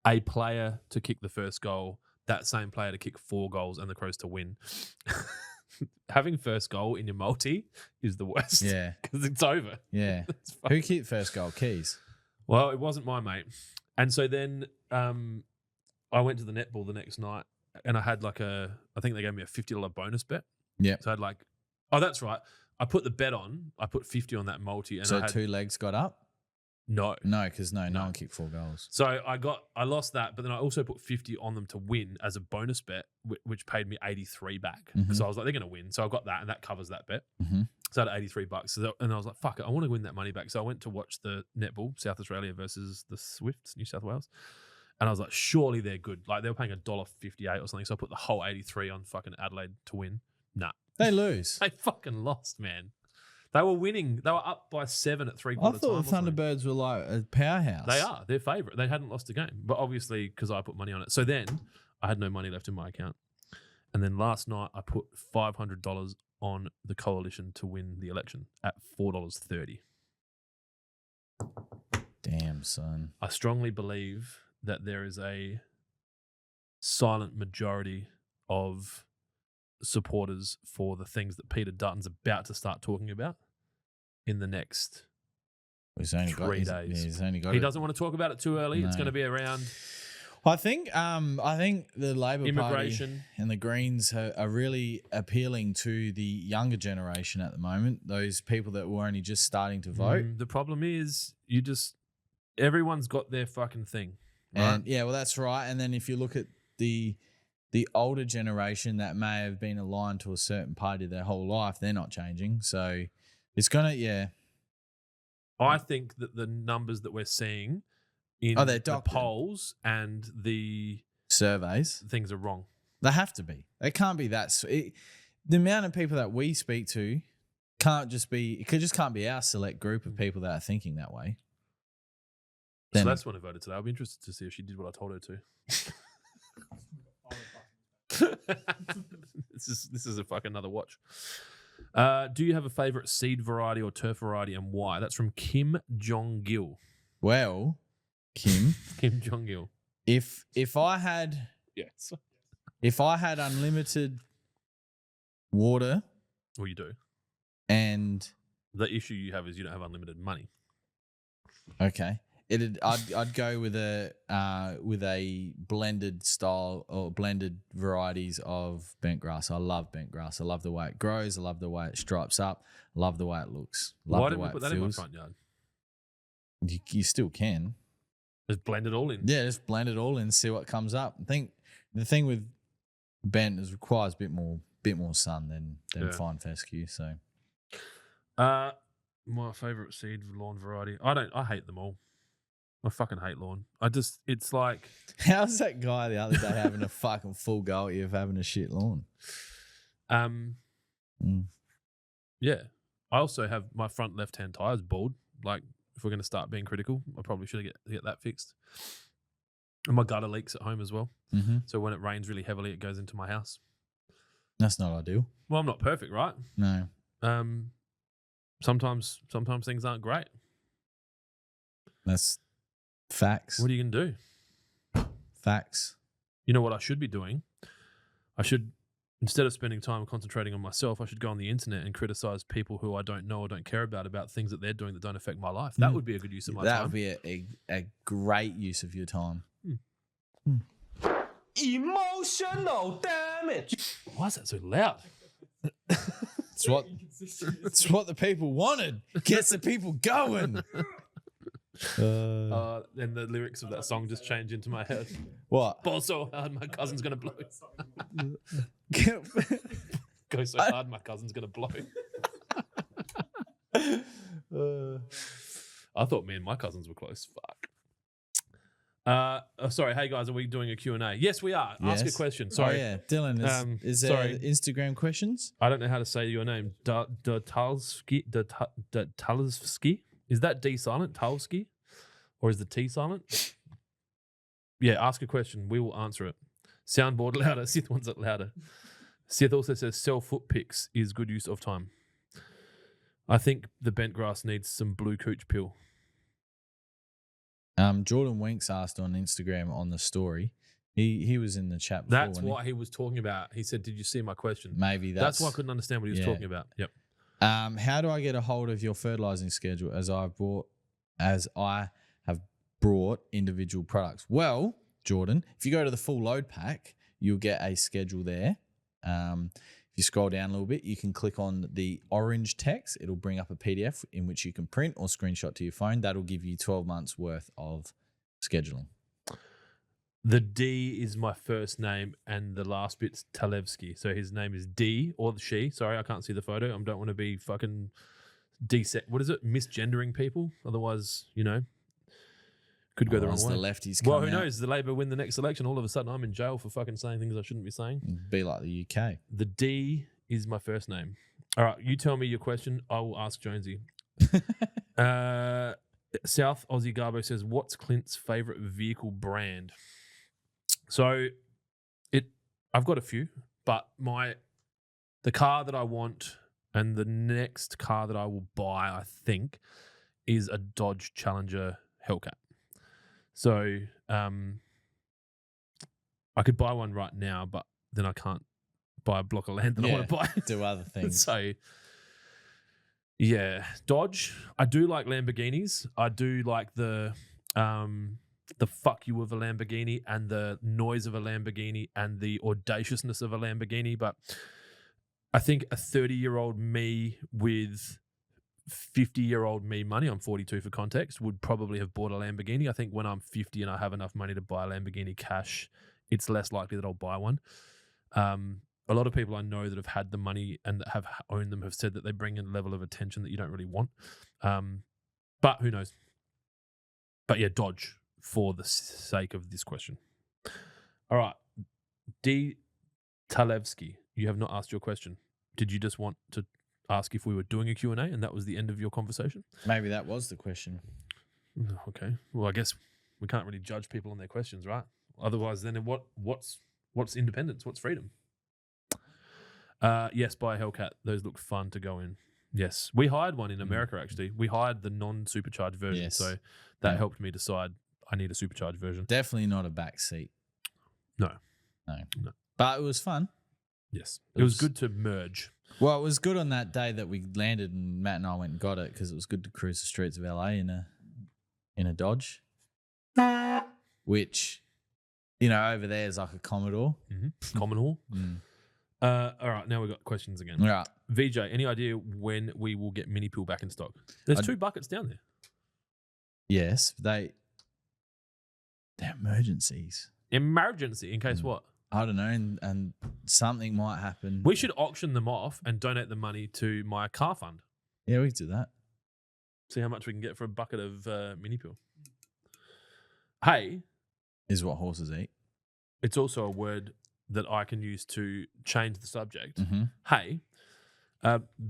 a player to kick the first goal, that same player to kick 4 goals, and the Crows to win. Having first goal in your multi is the worst. Yeah. Because it's over. Yeah. Who kicked first goal? Keys. Well, it wasn't my mate. And so then I went to the netball the next night and I had I think they gave me a $50 bonus bet. Yeah. So I had that's right. I put the bet on. I put 50 on that multi. And So I had, 2 legs got up? No. No, because no one kicked 4 goals. So I lost that, but then I also put 50 on them to win as a bonus bet, which paid me 83 back. So I was like, they're going to win. So I got that, and that covers that bet. So I had $83. And I was like, fuck it, I want to win that money back. So I went to watch the netball, South Australia versus the Swifts, New South Wales. And I was like, surely they're good. Like, they were paying $1.58 or something. So I put the whole 83 on fucking Adelaide to win. Nah. They lose. They fucking lost, man. They were winning. They were up by 7 at 3/4 I time. thought the Thunderbirds were like a powerhouse. They are. They're favourite. They hadn't lost a game. But obviously, because I put money on it. So then I had no money left in my account. And then last night I put $500 on the coalition to win the election at $4.30. Damn, son. I strongly believe that there is a silent majority of supporters for the things that Peter Dutton's about to start talking about in the next He's only 3 days. Yeah, he's only got He it. doesn't want to talk about it too early. It's No. going to be around I think the Labor immigration. Party and the Greens are really appealing to the younger generation at the moment. Those people that were only just starting to vote. The problem is everyone's got their fucking thing. Right? And yeah, well, that's right. And then if you look at the older generation that may have been aligned to a certain party their whole life, they're not changing. So it's gonna, yeah. I think that the numbers that we're seeing in they're the doctored. polls and the Surveys, things are wrong. they have to be. They can't be that. The amount of people that we speak to It can't be our select group of people that are thinking that way. So Then that's when I voted today. I'll be interested to see if she did what I told her to. This is a fucking another watch. Do you have a favorite seed variety or turf variety and why? That's from Kim Jong Gil. well, Kim, Kim Jong Gil. if I had Yes. unlimited water Well, you do. and The issue you have is you don't have unlimited money. okay, I'd go with a blended style or blended varieties of bent grass. I love bent grass. I love the way it grows. I love the way it stripes up. I love the way it looks. Love Why the didn't way we put it that in my feels. front yard? You still can. Just blend it all in. Yeah, just blend it all in and see what comes up. I think the thing with bent is it requires a bit more sun than Yeah. fine fescue. So My favorite seed lawn variety. I hate them all. I fucking hate lawn. It's like, how's that guy the other day having a fucking full go at you of having a shit lawn? yeah. I also have my front left-hand tires bald. Like, if we're going to start being critical, I probably should get that fixed. And my gutter leaks at home as well. Mm-hmm. So when it rains really heavily, it goes into my house. That's not ideal. Well, I'm not perfect, right? No. Sometimes things aren't great. That's facts. What are you going to do? Facts. You know what I should be doing? I should, instead of spending time concentrating on myself, I should go on the internet and criticize people who I don't know or don't care about things that they're doing that don't affect my life. That would be a good use of my That time. would be a great use of your time. Emotional damage. Why is that so loud? It's what the people wanted. Gets the people going. Then the lyrics of that song just change into my head. What? Ball so hard, my cousin's gonna blow. Go so hard, my cousin's gonna blow. I thought me and my cousins were close. Fuck. Sorry. Hey guys, are we doing a Q&A? Yes, we are. Ask a Yes. question. Sorry. Oh, yeah. Dylan, is there sorry. Instagram questions? I don't know how to say your name. Talski? Is that D silent? Talski? Or is the T silent? Yeah, ask a question. We will answer it. Soundboard louder. Sith wants it louder. Sith also says sell foot pics is good use of time. I think the bent grass needs some blue cooch peel. Jordan Winks asked on Instagram on the story. He was in the chat before. That's what he was talking about. He said, "Did you see my question?" Maybe That's why I couldn't understand what he was yeah. talking about. Yep. How do I get a hold of your fertilizing schedule as I have brought individual products? Well, Jordan, if you go to the full load pack, you'll get a schedule there. If you scroll down a little bit, you can click on the orange text. It'll bring up a PDF in which you can print or screenshot to your phone. That'll give you 12 months worth of scheduling. The D is my first name, and the last bit's Talevsky. So his name is D, or she. Sorry, I can't see the photo. I don't want to be fucking what is it? Misgendering people. Otherwise, could go the wrong way. The lefties Well, come who out, knows? The Labor win the next election. All of a sudden, I'm in jail for fucking saying things I shouldn't be saying. be like the UK. The D is my first name. All right, you tell me your question. I will ask Jonesy. South Aussie Garbo says, "What's Clint's favorite vehicle brand?" So, I've got a few, but the car that I want and the next car that I will buy, I think, is a Dodge Challenger Hellcat. So, I could buy one right now, but then I can't buy a block of land that I want to buy. Do other things. So, yeah, Dodge. I do like Lamborghinis. I do like the fuck you of a Lamborghini and the noise of a Lamborghini and the audaciousness of a Lamborghini. But I think a 30-year-old me with 50-year-old me money, I'm 42 for context, would probably have bought a Lamborghini. I think when I'm 50 and I have enough money to buy a Lamborghini cash, it's less likely that I'll buy one. A lot of people I know that have had the money and that have owned them have said that they bring a level of attention that you don't really want. But who knows? But yeah, Dodge for the sake of this question. All right. D. Talevsky, you have not asked your question. Did you just want to ask if we were doing a Q&A, and that was the end of your conversation. Maybe that was the question. Okay. Well, I guess we can't really judge people on their questions, right? Otherwise, then what's independence? What's freedom? Yes, buy a Hellcat. Those look fun to go in. Yes. We hired one in America, actually. We hired the non-supercharged version. Yes. So that helped me decide I need a supercharged version. Definitely not a back seat. No. But it was fun. Yes. It was good to merge. Well, it was good on that day that we landed and Matt and I went and got it because it was good to cruise the streets of LA in a Dodge, which, over there is like a Commodore. Mm-hmm. Commodore. All right, now we've got questions again. All right. VJ, any idea when we will get Mini Pill back in stock? There's 2 buckets down there. Yes, they're emergencies. Emergency, in case what? I don't know, and something might happen. We should auction them off and donate the money to my car fund. Yeah, we could do that. See how much we can get for a bucket of Mini Pill. Hey. Is what horses eat. It's also a word that I can use to change the subject. Mm-hmm. Hey.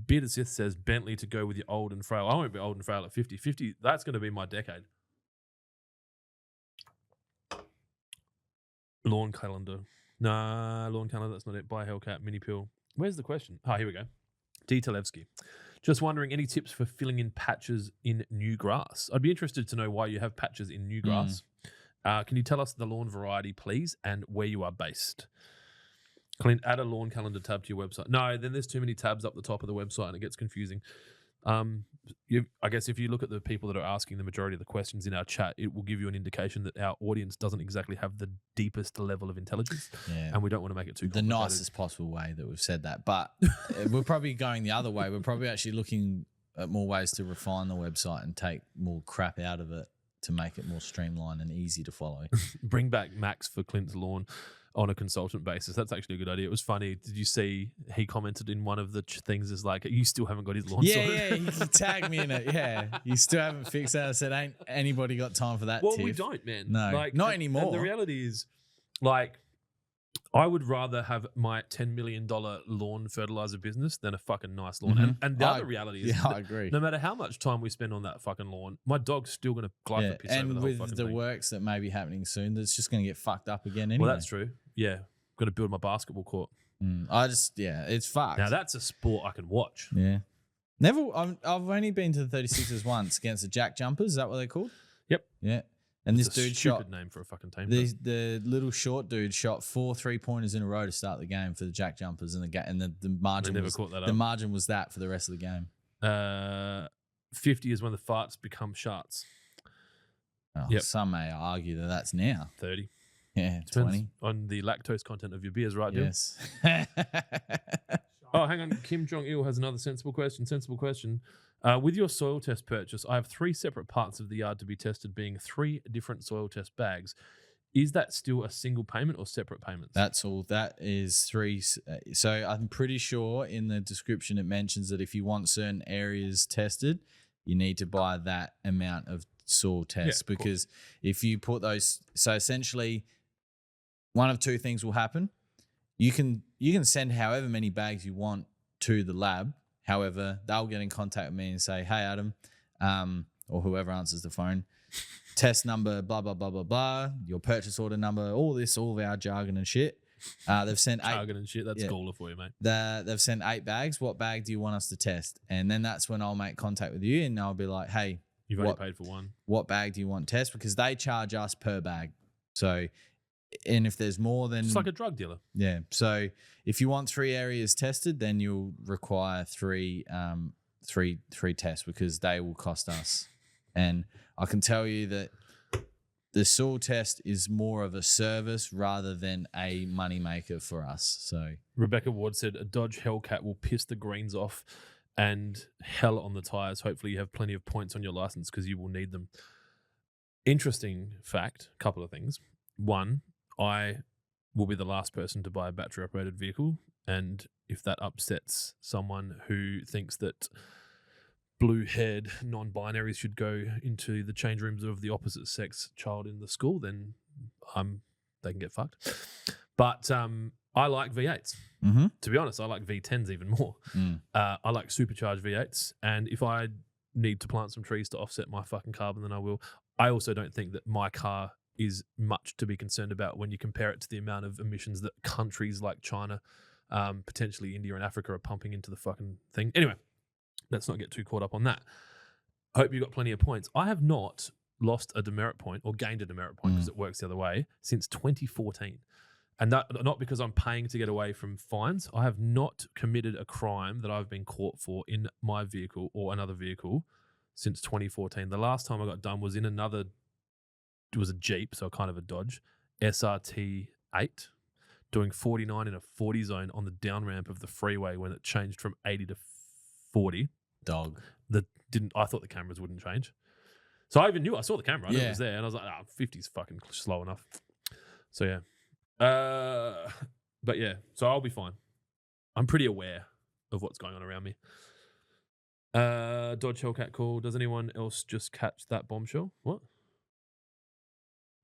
Bearded Sith says Bentley to go with your old and frail. I won't be old and frail at 50. 50, that's going to be my decade. Lawn calendar. Nah, lawn calendar, that's not it. Buy Hellcat, Mini Pill. Where's the question? Oh, here we go. D. Talevsky. Just wondering, any tips for filling in patches in new grass? I'd be interested to know why you have patches in new grass. Can you tell us the lawn variety, please, and where you are based? Clint, add a lawn calendar tab to your website. No, then there's too many tabs up the top of the website and it gets confusing. I guess if you look at the people that are asking the majority of the questions in our chat, it will give you an indication that our audience doesn't exactly have the deepest level of intelligence, and we don't want to make it too complicated. The nicest possible way that we've said that, but we're probably going the other way. We're probably actually looking at more ways to refine the website and take more crap out of it to make it more streamlined and easy to follow. Bring back Max for Clint's lawn on a consultant basis. That's actually a good idea. It was funny. Did you see he commented in one of the things is like, you still haven't got his lawn sorted? Yeah, he tagged me in it. Yeah, you still haven't fixed that. I said, ain't anybody got time for that, Well, Tiff? we don't, man. No, not anymore. And the reality is, like, I would rather have my $10 million lawn fertilizer business than a fucking nice lawn. Mm-hmm. And the other reality is, I agree. no matter how much time we spend on that fucking lawn, my dog's still going to glide for piss over and the whole with fucking the thing. works that may be happening soon, that's just going to get fucked up again anyway. Well, that's true. Yeah. Got to build my basketball court. It's fucked. Now, that's a sport I can watch. Yeah. I've only been to the 36ers once against the Jack Jumpers. Is that what they're called? Yep. Yeah. And It's this a dude stupid shot, name for a fucking team. the little short dude shot 4 3-pointers in a row to start the game for the Jack Jumpers, and the margin They never was, caught that the up. margin was that for the rest of the game. 50 is when the farts become shots. Oh, Yep. Some may argue that that's now. 30. Yeah, Depends 20. on the lactose content of your beers, right, dude? Yes. Oh, hang on. Kim Jong-il has another sensible question. With your soil test purchase, I have 3 separate parts of the yard to be tested, being 3 different soil test bags. Is that still a single payment or separate payments? That's all. That is 3. So I'm pretty sure in the description it mentions that if you want certain areas tested, you need to buy that amount of soil tests, because if you put those, so essentially one of 2 things will happen. You can send however many bags you want to the lab. However, they'll get in contact with me and say, hey, Adam, or whoever answers the phone, test number, blah, blah, blah, blah, blah, your purchase order number, all of our jargon and shit. They've sent 8. Jargon and shit. That's Gawler for you, mate. They've sent 8 bags. What bag do you want us to test? And then that's when I'll make contact with you and I'll be like, hey, You've only paid for 1. What bag do you want test? Because they charge us per bag. So, and if there's more than... It's like a drug dealer. Yeah. So if you want 3 areas tested, then you'll require 3 tests, because they will cost us. And I can tell you that the soil test is more of a service rather than a moneymaker for us. So Rebecca Ward said a Dodge Hellcat will piss the greens off and hell on the tires. Hopefully you have plenty of points on your license because you will need them. Interesting fact, a couple of things. 1, I will be the last person to buy a battery-operated vehicle, and if that upsets someone who thinks that blue-haired non-binaries should go into the change rooms of the opposite sex child in the school, then they can get fucked. But I like V8s. Mm-hmm. To be honest, I like V10s even more. I like supercharged V8s. And if I need to plant some trees to offset my fucking carbon, then I will. I also don't think that my car is much to be concerned about when you compare it to the amount of emissions that countries like China, potentially India and Africa are pumping into the fucking thing. Anyway, let's not get too caught up on that. I hope you got plenty of points. I have not lost a demerit point or gained a demerit point because it works the other way since 2014. And that not because I'm paying to get away from fines. I have not committed a crime that I've been caught for in my vehicle or another vehicle since 2014. The last time I got done was in another, it was a Jeep, so kind of a Dodge, SRT 8, doing 49 in a 40 zone on the down ramp of the freeway when it changed from 80 to 40. Dog. I thought the cameras wouldn't change. So I even knew, I saw the camera, I knew Yeah. it was there, and I was like, 50's fucking slow enough. So yeah. But yeah, so I'll be fine. I'm pretty aware of what's going on around me. Dodge Hellcat call. Does anyone else just catch that bombshell? What?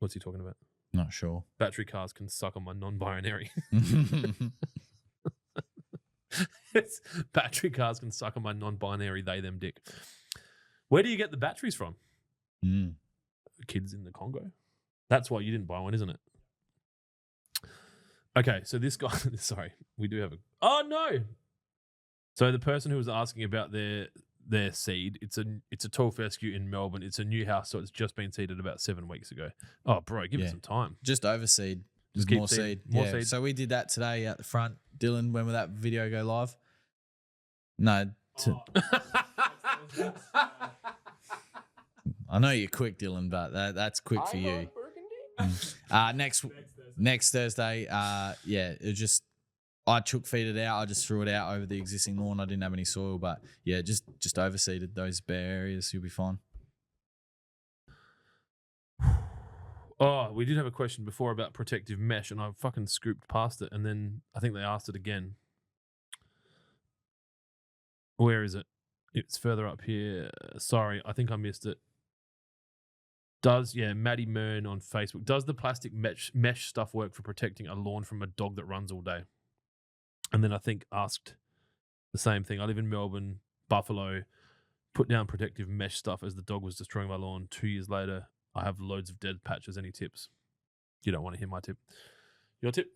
What's he talking about? Not sure. Battery cars can suck on my non-binary. Battery cars can suck on my non-binary they, them dick. Where do you get the batteries from? Kids in the Congo. That's why you didn't buy one, isn't it? Okay, so this guy, sorry, we do have a, oh no. So the person who was asking about their seed, it's a tall fescue in Melbourne. It's a new house, so it's just been seeded about 7 weeks ago. Oh, bro, give it some time. Just overseed. Just Just keep more seed. seed. More Yeah. seed. So we did that today at the front. Dylan, when will that video go live? No. I know you're quick, Dylan, but that's quick for you. Next Thursday, yeah, it just, I chook feed it out. I just threw it out over the existing lawn. I didn't have any soil, but yeah, just overseeded those bare areas. You'll be fine. Oh, we did have a question before about protective mesh, and I fucking scooped past it, and then I think they asked it again. Where is it? It's further up here. Sorry, I think I missed it. Maddie Mern on Facebook. Does the plastic mesh stuff work for protecting a lawn from a dog that runs all day? And then I think asked the same thing. I live in Melbourne, Buffalo. Put down protective mesh stuff as the dog was destroying my lawn. 2 years later, I have loads of dead patches. Any tips? You don't want to hear my tip. Your tip?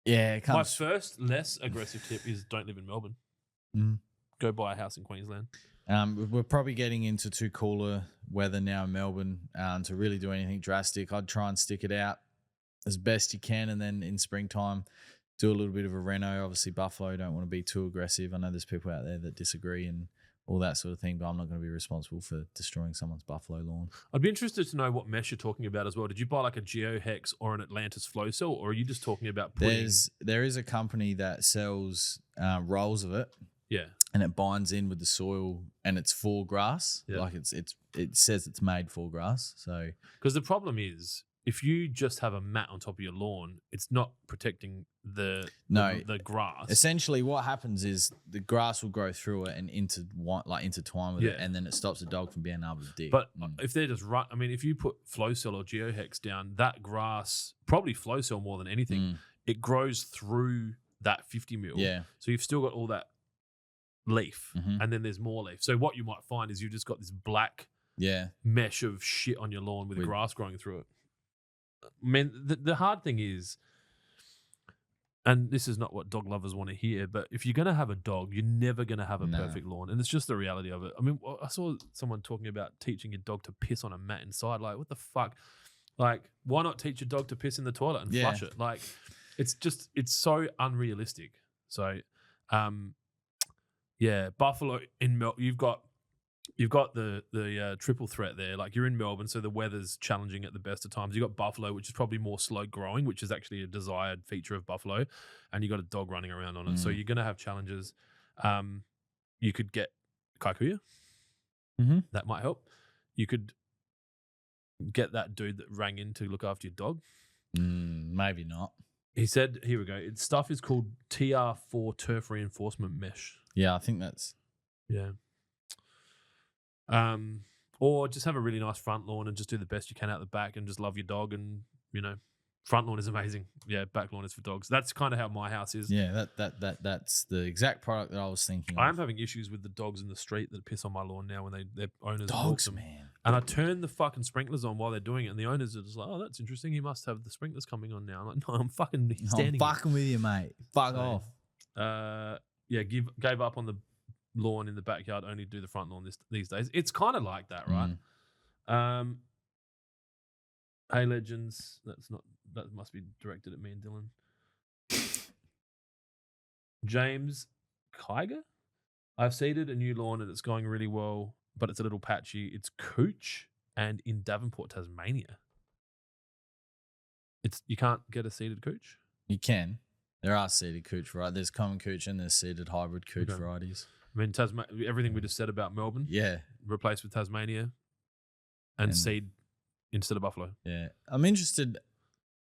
Yeah, it My comes. first, less aggressive tip is don't live in Melbourne. Go buy a house in Queensland. We're probably getting into too cooler weather now in Melbourne to really do anything drastic. I'd try and stick it out as best you can, and then in springtime, do a little bit of a reno. Obviously, Buffalo don't want to be too aggressive. I know there's people out there that disagree and all that sort of thing, but I'm not going to be responsible for destroying someone's buffalo lawn. I'd be interested to know what mesh you're talking about as well. Did you buy like a GeoHex or an Atlantis flow cell, or are you just talking about putting... There is a company that sells rolls of it. Yeah. And it binds in with the soil, and it's for grass. Yeah. Like it says it's made for grass. So Because the problem is, if you just have a mat on top of your lawn, it's not protecting the grass. essentially, what happens is the grass will grow through it and intertwine with it, and then it stops the dog from being able to dig. But if they're just right, I mean, if you put flow cell or GeoHex down, that grass, probably flow cell more than anything, it grows through that 50 mil. Yeah. So you've still got all that leaf, and then there's more leaf. So what you might find is you've just got this black mesh of shit on your lawn with grass growing through it. I mean, the hard thing is, and this is not what dog lovers want to hear, but if you're going to have a dog, you're never going to have a perfect lawn. And it's just the reality of it. I mean, I saw someone talking about teaching your dog to piss on a mat inside. Like, what the fuck? Like, why not teach your dog to piss in the toilet and flush it? Like, it's so unrealistic. So, Buffalo in you've got the triple threat there. Like, you're in Melbourne, so the weather's challenging at the best of times. You've got Buffalo, which is probably more slow growing, which is actually a desired feature of Buffalo, and you got a dog running around on it. So you're going to have challenges. You could get Kikuyu. That might help. You could get that dude that rang in to look after your dog. Maybe not. He said, here we go. Stuff is called TR4 turf reinforcement mesh. Yeah, I think that's... Yeah. Or just have a really nice front lawn and just do the best you can out the back and just love your dog and, Front lawn is amazing. Yeah, back lawn is for dogs. That's kind of how my house is. Yeah, that's the exact product that I was thinking of. I am having issues with the dogs in the street that piss on my lawn now when their owners walk Dogs, them. man. And I turn the fucking sprinklers on while they're doing it, and the owners are just like, "Oh, that's interesting. He must have the sprinklers coming on now." I'm like, "No, I'm fucking standing." I'm fucking with you, mate. Fuck So, off. Yeah, gave up on the lawn in the backyard. Only do the front lawn these days. It's kind of like that, right? Hey legends, that must be directed at me and Dylan. James Kiger, I've seeded a new lawn and it's going really well, but it's a little patchy. It's Cooch and in Davenport, Tasmania. You can't get a seeded Cooch. You can. There are seeded cooch, right? There's common cooch and there's seeded hybrid cooch Okay. varieties. I mean, everything we just said about Melbourne, Yeah. replaced with Tasmania, and seed instead of buffalo. Yeah. I'm interested.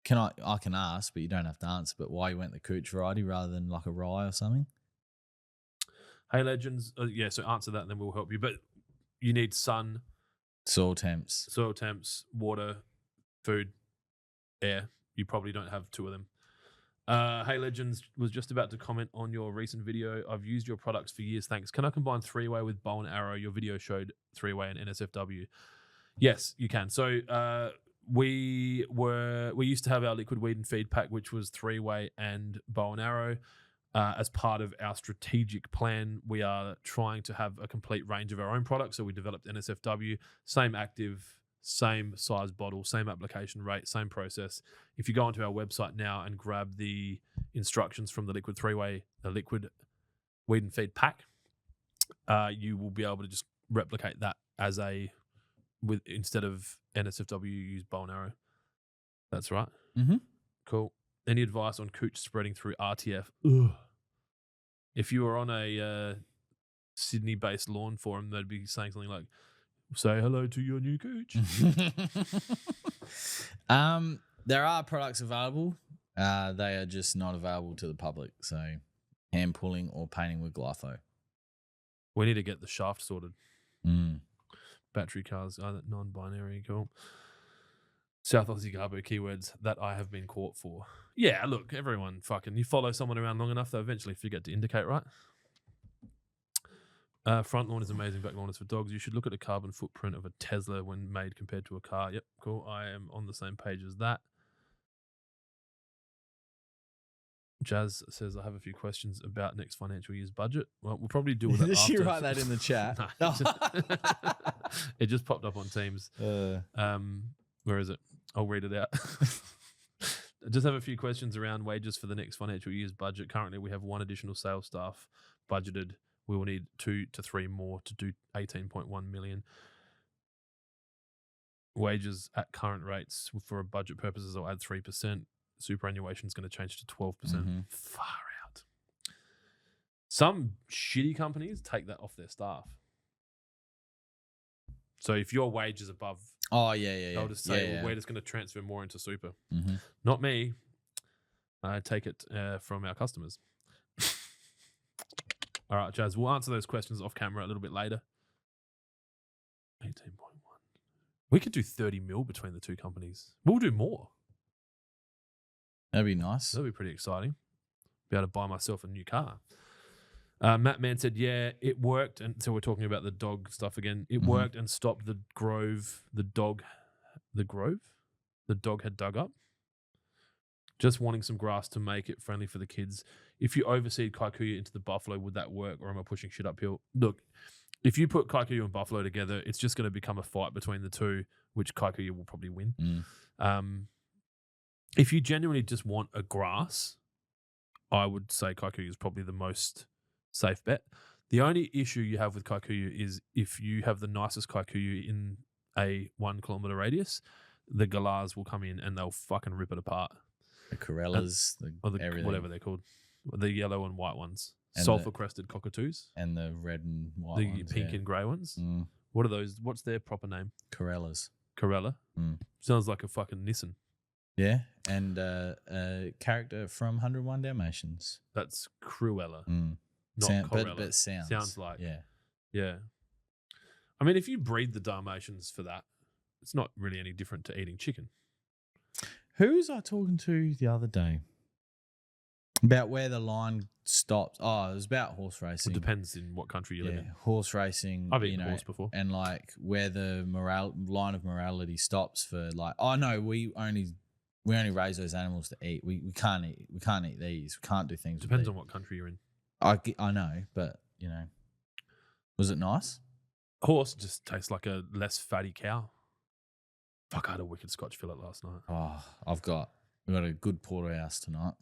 I can ask, but you don't have to answer, but why you went the cooch variety rather than like a rye or something? Hey legends, yeah, so answer that and then we'll help you. But you need sun, Soil temps. water, food, air. You probably don't have two of them. Hey legends, was just about to comment on your recent video. I've used your products for years, thanks. Can I combine 3-way with bow and arrow? Your video showed 3-way and NSFW. Yes, you can. So we used to have our liquid weed and feed pack, which was 3-way and bow and arrow. As part of our strategic plan, we are trying to have a complete range of our own products. So we developed NSFW, same active, same size bottle, same application rate, same process. If you go onto our website now and grab the instructions from the liquid 3-way, the liquid weed and feed pack, you will be able to just replicate that as instead of NSFW, you use bow and arrow. That's right. Mm-hmm. Cool. Any advice on cooch spreading through RTF? Ugh. If you were on a Sydney-based lawn forum, they'd be saying something like, "Say hello to your new cooch." There are products available. They are just not available to the public. So hand pulling or painting with glypho. We need to get the shaft sorted. Mm. Battery cars, non-binary, cool. South Aussie Garbo keywords that I have been caught for. Yeah, look, everyone you follow someone around long enough, they'll eventually forget to indicate, right? Front lawn is amazing, back lawn is for dogs. You should look at the carbon footprint of a Tesla when made compared to a car. Yep, cool. I am on the same page as that. Jazz says, I have a few questions about next financial year's budget. Well, we'll probably deal with that Did after. she write that in the chat? No, it just popped up on Teams. Where is it? I'll read it out. I just have a few questions around wages for the next financial year's budget. Currently, we have 1 additional sales staff budgeted. We will need 2 to 3 more to do 18.1 million. Wages at current rates for budget purposes, I'll add 3%. Superannuation is going to change to 12%. Mm-hmm. Far out. Some shitty companies take that off their staff. So if your wage is above, Oh, yeah. they'll just say, yeah. we're just going to transfer more into super. Mm-hmm. Not me. I take it from our customers. All right, Jazz, we'll answer those questions off camera a little bit later. 18.1. We could do 30 mil between the two companies. We'll do more. That'd be nice. That'd be pretty exciting. Be able to buy myself a new car. Matt Mann said, yeah, it worked. And so we're talking about the dog stuff again. It worked and stopped the grove. The dog had dug up. Just wanting some grass to make it friendly for the kids. If you overseed kikuyu into the buffalo, would that work, or am I pushing shit uphill? Look, if you put kikuyu and buffalo together, it's just going to become a fight between the two, which kikuyu will probably win. If you genuinely just want a grass, I would say kikuyu is probably the most safe bet. The only issue you have with kikuyu is if you have the nicest kikuyu in a 1 kilometer radius, the galahs will come in and they'll fucking rip it apart. The Corellas, everything. Whatever they're called, the yellow and white ones, And sulfur crested cockatoos, and the red and white the ones, pink and grey ones. Mm. What are those? What's their proper name? Corellas. Corella. Mm. Sounds like a fucking Nissan. Yeah, and a character from 101 Dalmatians. That's Cruella, Mm. not Corella. But sounds like yeah. I mean, if you breed the Dalmatians for that, it's not really any different to eating chicken. Who was I talking to the other day? About where the line stops. Oh, it was about horse racing. It depends in what country you live in. Horse racing. I've eaten horse before. And like where the line of morality stops for like, oh no, we only raise those animals to eat. We can't eat these. We can't do things. Depends on what country you're in. I know, but was it nice? Horse just tastes like a less fatty cow. Fuck, I had a wicked Scotch fillet last night. Oh, we've got a good porterhouse tonight.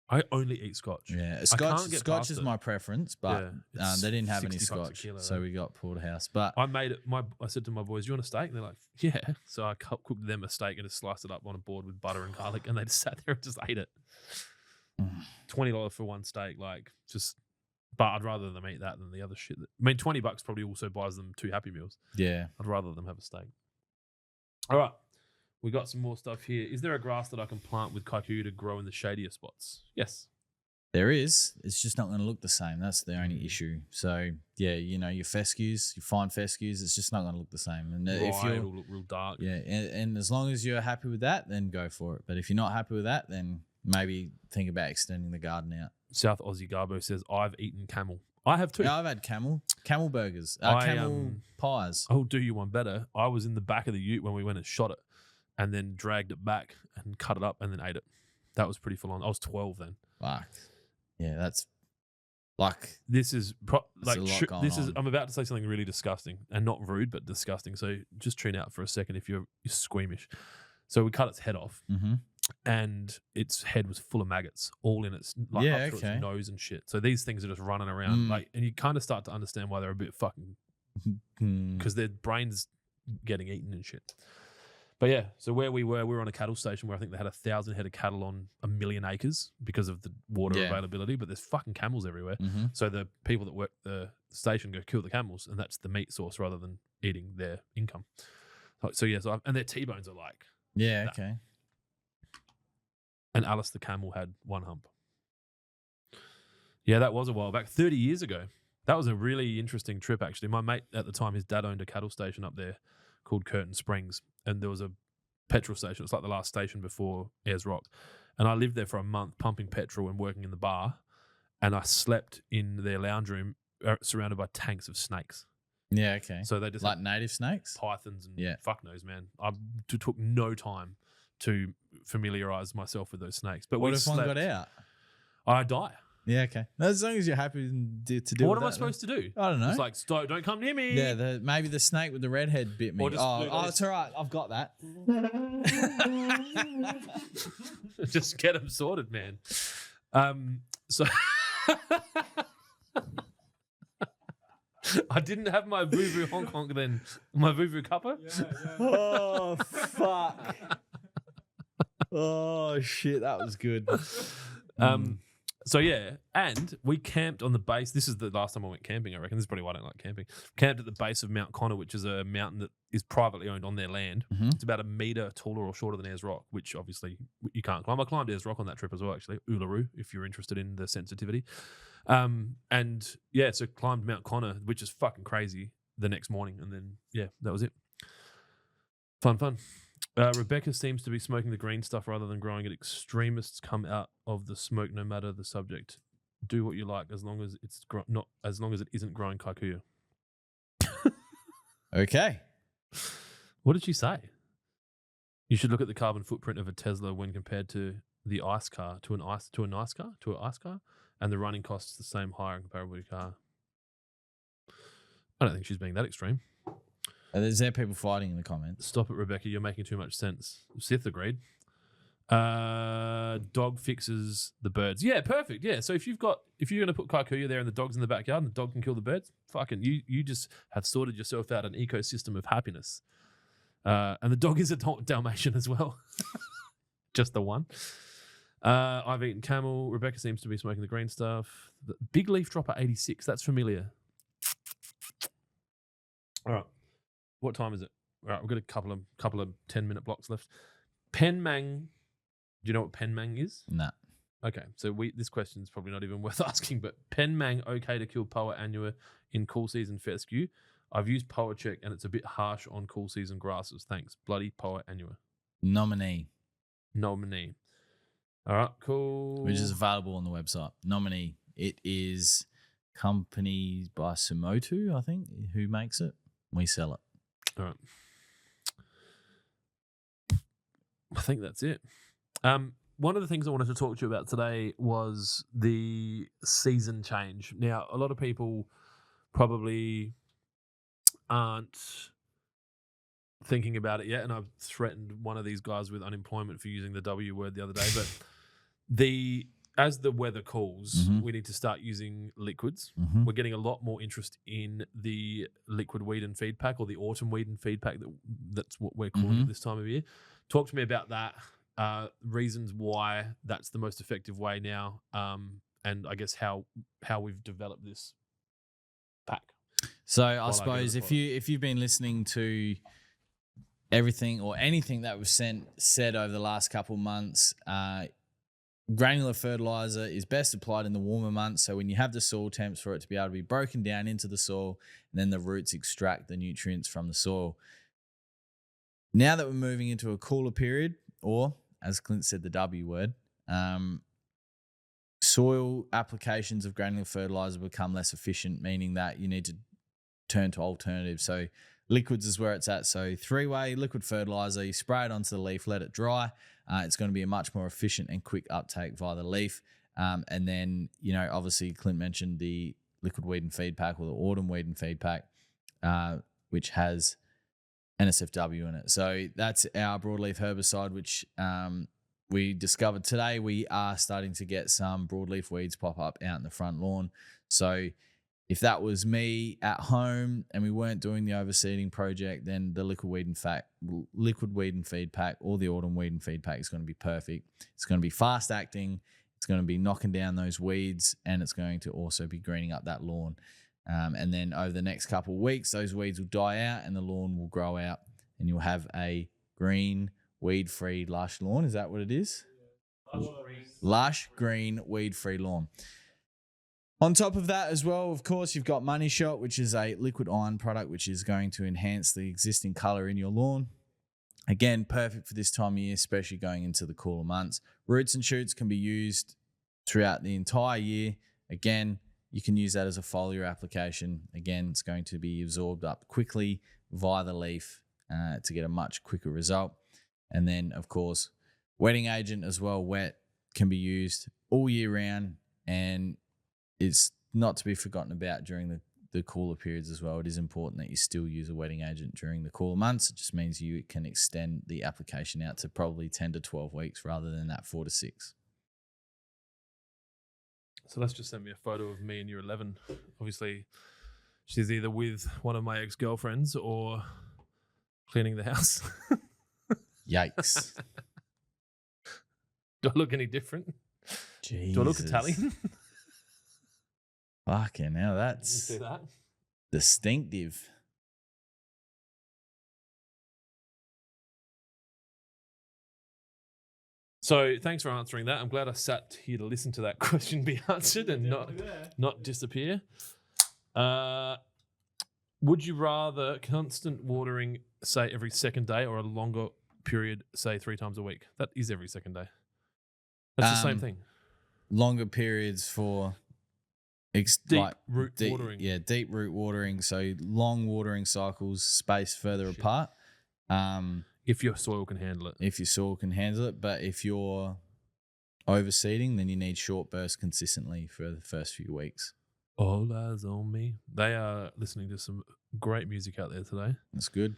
I only eat Scotch. Yeah, Scotch is my preference, but they didn't have any 60 bucks a Scotch, kilo, so we got porterhouse. But I made it. I said to my boys, "You want a steak?" And they're like, "Yeah." So I cooked them a steak and just sliced it up on a board with butter and garlic, and they just sat there and just ate it. $20 for one steak, like just. But I'd rather them eat that than the other shit. $20 probably also buys them 2 Happy Meals. yeah, I'd rather them have a steak. All right, we got some more stuff here. Is there a grass that I can plant with kikuyu to grow in the shadier spots? Yes. there is. It's just not going to look the same. That's the only issue. So yeah, your fescues, your fine fescues, it's just not going to look the same. And if it'll look real dark. yeah, and as long as you're happy with that, then go for it. But if you're not happy with that, then maybe think about extending the garden out. South Aussie Garbo says, I've eaten camel. I have too. Yeah, I've had camel burgers, camel pies. I'll do you one better. I was in the back of the ute when we went and shot it and then dragged it back and cut it up and then ate it. That was pretty full on. I was 12 then. Fuck. Yeah, that's like this is on. I'm about to say something really disgusting and not rude, but disgusting. So just tune out for a second if you're squeamish. So we cut its head off. Mm-hmm. And its head was full of maggots, all in its up through its nose and shit. So these things are just running around, and you kind of start to understand why they're a bit fucking, because their brains getting eaten and shit. But yeah, so where we were on a cattle station where I think they had 1,000 head of cattle on 1 million acres because of the water availability. But there's fucking camels everywhere. Mm-hmm. So the people that work the station go kill the camels, and that's the meat source rather than eating their income. So yeah, and their T-bones are like that. Okay. And Alice the camel had 1 hump. Yeah, that was a while back, 30 years ago. That was a really interesting trip, actually. My mate at the time, his dad owned a cattle station up there called Curtin Springs, and there was a petrol station. It's like the last station before Ayers Rock. And I lived there for a month pumping petrol and working in the bar, and I slept in their lounge room surrounded by tanks of snakes. Yeah, okay. So they just like native snakes? Pythons and fuck knows, man. I took no time to familiarize myself with those snakes. But what if one got out? I die. Yeah, okay. As long as you're happy to do what am I supposed to do? I don't know. It's like, don't come near me. Yeah, maybe the snake with the red head bit me. Oh, it's all right. I've got that. Just get them sorted, man. So I didn't have my Vuvu honk honk then. My Vuvu cuppa. Yeah. Oh, fuck. Oh, shit. That was good. So yeah, and we camped on the base. This is the last time I went camping, I reckon. This is probably why I don't like camping. Camped at the base of Mount Connor, which is a mountain that is privately owned on their land. Mm-hmm. It's about 1 meter taller or shorter than Ayers Rock, which obviously you can't climb. I climbed Ayers Rock on that trip as well, actually. Uluru, if you're interested in the sensitivity. And yeah, so climbed Mount Connor, which is fucking crazy, the next morning. And then, yeah, that was it. Fun. Rebecca seems to be smoking the green stuff rather than growing it. Extremists come out of the smoke no matter the subject. Do what you like as long as it's not as long as it isn't growing kikuyu. Okay. What did she say? You should look at the carbon footprint of a Tesla when compared to the ICE car to an ICE car, and the running costs the same higher and comparable to car. I don't think she's being that extreme. Is there people fighting in the comments? Stop it, Rebecca. You're making too much sense. Sith agreed. Dog fixes the birds. Yeah, perfect. Yeah. So if you're going to put kikuyu there and the dog's in the backyard and the dog can kill the birds, fucking you just have sorted yourself out an ecosystem of happiness. And the dog is a Dalmatian as well. Just the one. I've eaten camel. Rebecca seems to be smoking the green stuff. The big leaf dropper 86. That's familiar. All right. What time is it? All right, we've got a couple of 10-minute blocks left. Penmang. Do you know what penmang is? Nah. Okay, so this question is probably not even worth asking, but penmang okay to kill poa annua in cool season fescue? I've used poa check and it's a bit harsh on cool season grasses. Thanks. Bloody poa annua. Nominee. nominee. All right, cool. Which is available on the website. Nominee. It is company by Sumotu, I think, who makes it. We sell it. All right. I think that's it. One of the things I wanted to talk to you about today was the season change. Now, a lot of people probably aren't thinking about it yet, and I've threatened one of these guys with unemployment for using the W word the other day. But as the weather cools, we need to start using liquids. We're getting a lot more interest in the liquid weed and feed pack, or the autumn weed and feed pack. That's what we're calling it this time of year. Talk to me about that. Reasons why that's the most effective way now, and I guess how we've developed this pack. So I suppose if you've been listening to everything or anything that we've said over the last couple of months, granular fertilizer is best applied in the warmer months. So when you have the soil temps, for it to be able to be broken down into the soil, and then the roots extract the nutrients from the soil. Now that we're moving into a cooler period, or as Clint said, the W word, soil applications of granular fertilizer become less efficient, meaning that you need to turn to alternatives. So liquids is where it's at. So 3-way liquid fertilizer, you spray it onto the leaf, let it dry. It's going to be a much more efficient and quick uptake via the leaf. And then, obviously Clint mentioned the liquid weed and feed pack, or the autumn weed and feed pack, which has NSFW in it. So that's our broadleaf herbicide, which we discovered today. We are starting to get some broadleaf weeds pop up out in the front lawn. So if that was me at home and we weren't doing the overseeding project, then the liquid weed and feed pack, or the autumn weed and feed pack is going to be perfect. It's going to be fast acting. It's going to be knocking down those weeds, and it's going to also be greening up that lawn. And then over the next couple of weeks, those weeds will die out and the lawn will grow out, and you'll have a green, weed-free, lush lawn. Is that what it is? Lush, green, weed-free lawn. On top of that as well, of course, you've got Money Shot, which is a liquid iron product, which is going to enhance the existing color in your lawn. Again, perfect for this time of year, especially going into the cooler months. Roots and shoots can be used throughout the entire year. Again, you can use that as a foliar application. Again, it's going to be absorbed up quickly via the leaf to get a much quicker result. And then, of course, wetting agent as well. Wet can be used all year round, and it's not to be forgotten about during the cooler periods as well. It is important that you still use a wetting agent during the cooler months. It just means you can extend the application out to probably 10 to 12 weeks rather than that 4 to 6. So let's just send me a photo of me in year 11. Obviously, she's either with one of my ex-girlfriends or cleaning the house. Yikes. Do I look any different? Jesus. Do I look Italian? Fucking hell, You that's see that? distinctive. So thanks for answering that. I'm glad I sat here to listen to that question be answered and not disappear. Would you rather constant watering, say, every second day, or a longer period, say, 3 times a week? That is every second day. That's the same thing. Longer periods for Deep root watering. Yeah, deep root watering. So long watering cycles spaced further apart. If your soil can handle it. If your soil can handle it. But if you're overseeding, then you need short bursts consistently for the first few weeks. All eyes on me. They are listening to some great music out there today. That's good.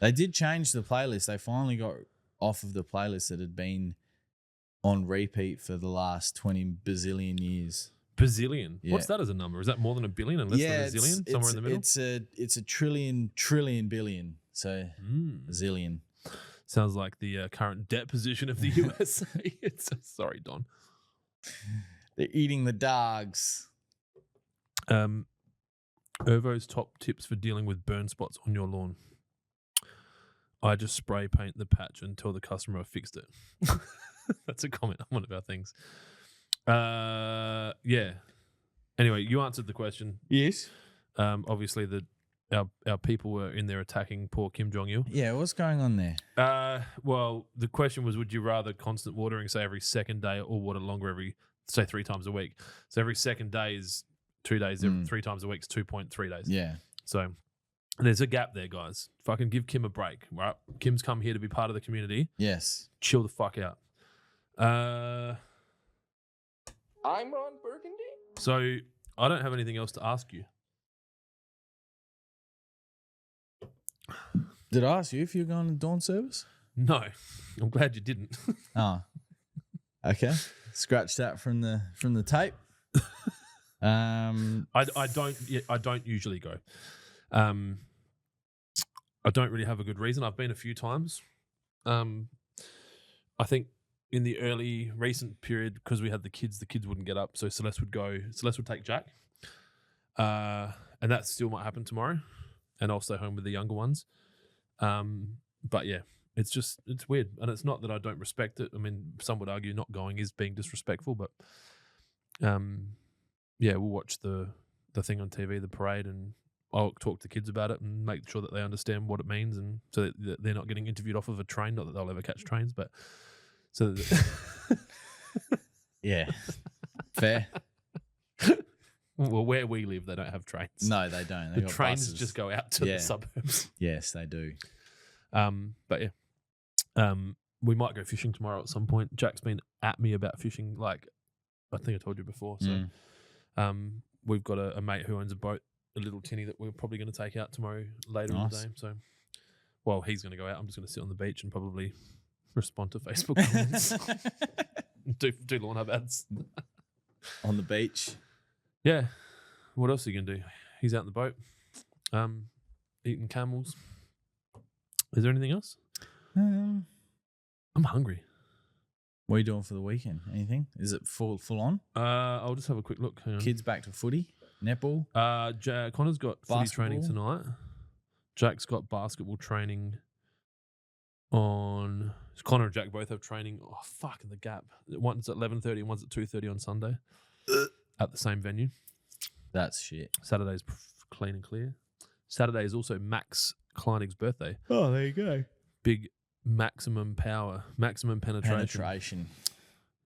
They did change the playlist. They finally got off of the playlist that had been on repeat for the last 20 bazillion years. Bazillion? Yeah. What's that as a number? Is that more than a billion and less than a zillion? Somewhere in the middle? It's a trillion billion. So a zillion. Sounds like the current debt position of the USA. Sorry, Don. They're eating the dogs. Ervo's top tips for dealing with burn spots on your lawn. I just spray paint the patch and tell the customer I fixed it. That's a comment on one of our things. Yeah. Anyway, you answered the question. Yes. Obviously, the our people were in there attacking poor Kim Jong Il. Yeah, what's going on there? Well, the question was, would you rather constant watering, say every second day, or water longer every, say 3 times a week? So every second day is 2 days. 3 times a week is 2.3 days. Yeah. So there's a gap there, guys. Fucking give Kim a break, right? Kim's come here to be part of the community. Yes. Chill the fuck out. I'm Ron Burgundy. So I don't have anything else to ask you. Did I ask you if you're going to dawn service? No, I'm glad you didn't. Oh. Okay. Scratch that from the tape. I don't usually go. I don't really have a good reason. I've been a few times. I think in the early recent period, because we had the kids wouldn't get up, so Celeste would go. Celeste would take Jack, and that still might happen tomorrow, and I'll stay home with the younger ones. But yeah, it's weird, and it's not that I don't respect it. I mean, some would argue not going is being disrespectful, but yeah, we'll watch the thing on TV, the parade, and I'll talk to kids about it and make sure that they understand what it means, and so that they're not getting interviewed off of a train. Not that they'll ever catch trains, but so that Yeah. Fair. Well, where we live, they don't have trains. No, they don't. They The got trains buses. just go out to Yeah. the suburbs. Yes, they do. But yeah, we might go fishing tomorrow at some point. Jack's been at me about fishing, like I think I told you before. So, we've got a mate who owns a boat, a little tinny that we're probably going to take out tomorrow later in the Nice. day. So, well, he's going to go out. I'm just going to sit on the beach and probably respond to Facebook comments, do Lawnhub ads. On the beach. Yeah. What else are you going to do? He's out in the boat, eating camels. Is there anything else? I'm hungry. What are you doing for the weekend? Anything? Is it full on? I'll just have a quick look. Hang on. Kids back to footy? Netball? Connor's got footy training Basketball? tonight. Jack's got basketball training on... Connor and Jack both have training. Oh, fuck, in the gap. One's at 11:30 and one's at 2:30 on Sunday at the same venue. That's shit. Saturday's clean and clear. Saturday is also Max Kleinig's birthday. Oh, there you go. Big maximum power, maximum penetration.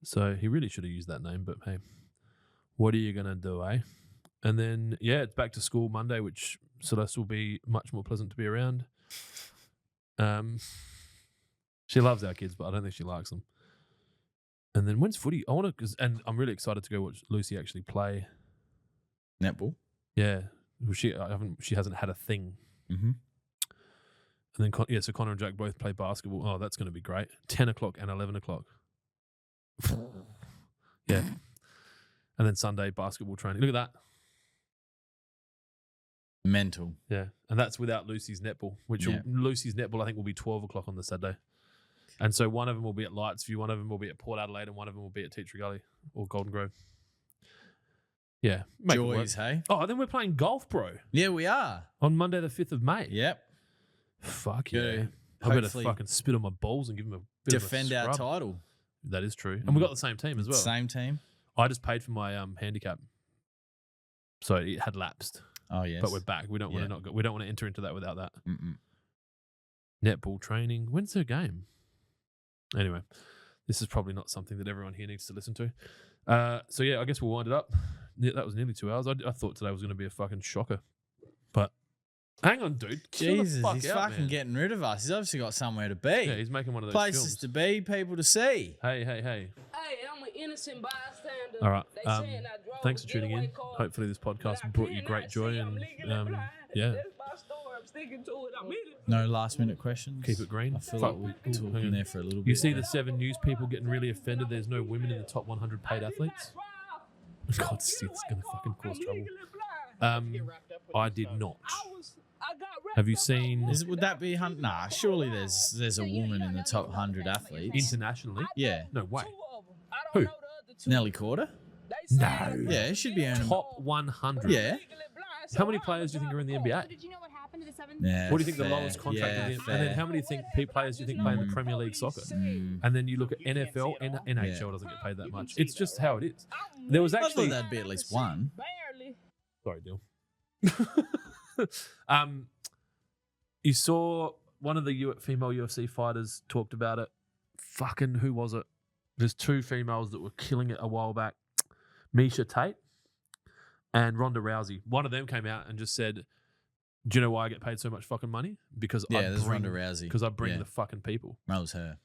So he really should have used that name, but hey, what are you going to do, eh? And then, yeah, it's back to school Monday, which Celeste will be much more pleasant to be around. She loves our kids, but I don't think she likes them. And then when's footy? And I'm really excited to go watch Lucy actually play. Netball? Yeah. Well, she hasn't had a thing. Mm-hmm. And then, so Connor and Jack both play basketball. Oh, that's going to be great. 10 o'clock and 11 o'clock. Yeah. And then Sunday, basketball training. Look at that. Mental. Yeah. And that's without Lucy's netball, Lucy's netball, I think, will be 12 o'clock on the Saturday. And so one of them will be at Lightsview, one of them will be at Port Adelaide, and one of them will be at Teacher Gully or Golden Grove. Yeah. Make it work. Joys, hey? Oh, then we're playing golf, bro. Yeah, we are. On Monday the 5th of May. Yep. Fuck Gotta yeah. I better hopefully fucking spit on my balls and give them a bit defend of a our scrub. title. That is true. And we got the same team as well. Same team. I just paid for my handicap. So it had lapsed. Oh, yes. But we're back. We don't want to not go. We don't want to enter into that without that. Mm-mm. Netball training. When's their game? Anyway, this is probably not something that everyone here needs to listen to. So yeah, I guess we'll wind it up. Yeah, that was nearly 2 hours. I thought today was going to be a fucking shocker. But hang on, dude. Chill the Jesus, fuck he's out, fucking man. getting rid of us. He's obviously got somewhere to be. Yeah, he's making one of those Places films. to be, people to see. Hey. Hey, I'm an innocent bystander. All right. They saying I drove Thanks a for tuning in. getaway car, Hopefully this but podcast I brought you cannot great joy say I'm and legally blind. yeah. That's my story. I'm sticking to it. I'm in it. No last minute questions. Keep it green. I feel Fuck. like we're Hang talking on. there for a little bit. You see the 7 news people getting really offended there's no women in the top 100 paid athletes? God, it's going to fucking cause trouble. I did not. Have you seen Would that be nah? Surely there's a woman in the top 100 athletes. internationally? Yeah, No way. Who? Nelly Corder. No. Yeah, it should be earning. Top 100. Yeah. How many players do you think are in the NBA? Did you know what happened to the seventh? Yeah. What do you think the fair. lowest contract Yeah, is? fair. And then how many players do you think play in the Premier League soccer? Mm. And then you look at NFL, and NHL doesn't get paid that much. It's just how it is. There was I thought actually... that'd be at least one. Sorry, Dill. You saw one of the female UFC fighters talked about it. Fucking who was it? There's two females that were killing it a while back. Misha Tate and Ronda Rousey. One of them came out and just said, "Do you know why I get paid so much fucking money? Because there's Ronda Rousey. Because I bring the fucking people." That was her.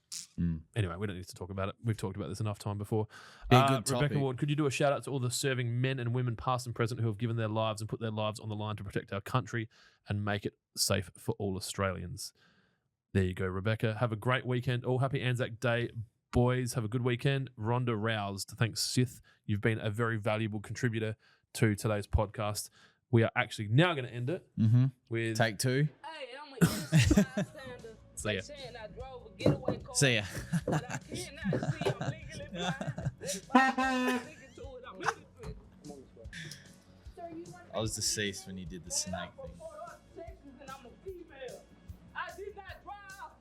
Anyway, we don't need to talk about it. We've talked about this enough time before. Yeah, good topic. Rebecca Ward, could you do a shout out to all the serving men and women, past and present, who have given their lives and put their lives on the line to protect our country and make it safe for all Australians? There you go, Rebecca. Have a great weekend. All happy Anzac Day, boys. Have a good weekend. Ronda Roused thanks Sith. You've been a very valuable contributor to today's podcast. We are actually now going to end it with Take 2. Hey, I'm an innocent bystander. See ya. Saying I drove a getaway car. See ya. But I cannot see. I'm legally blind. I'm sticking to it. I'm innocent. I was deceased when you did the snake I'm from thing. Fort Worth, Texas, and I'm a female. I did not drive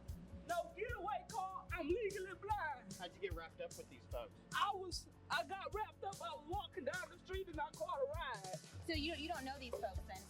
no getaway car. I'm legally blind. How'd you get wrapped up with these folks? I got wrapped up. I was walking down the street and I caught a ride. So you don't know these folks then?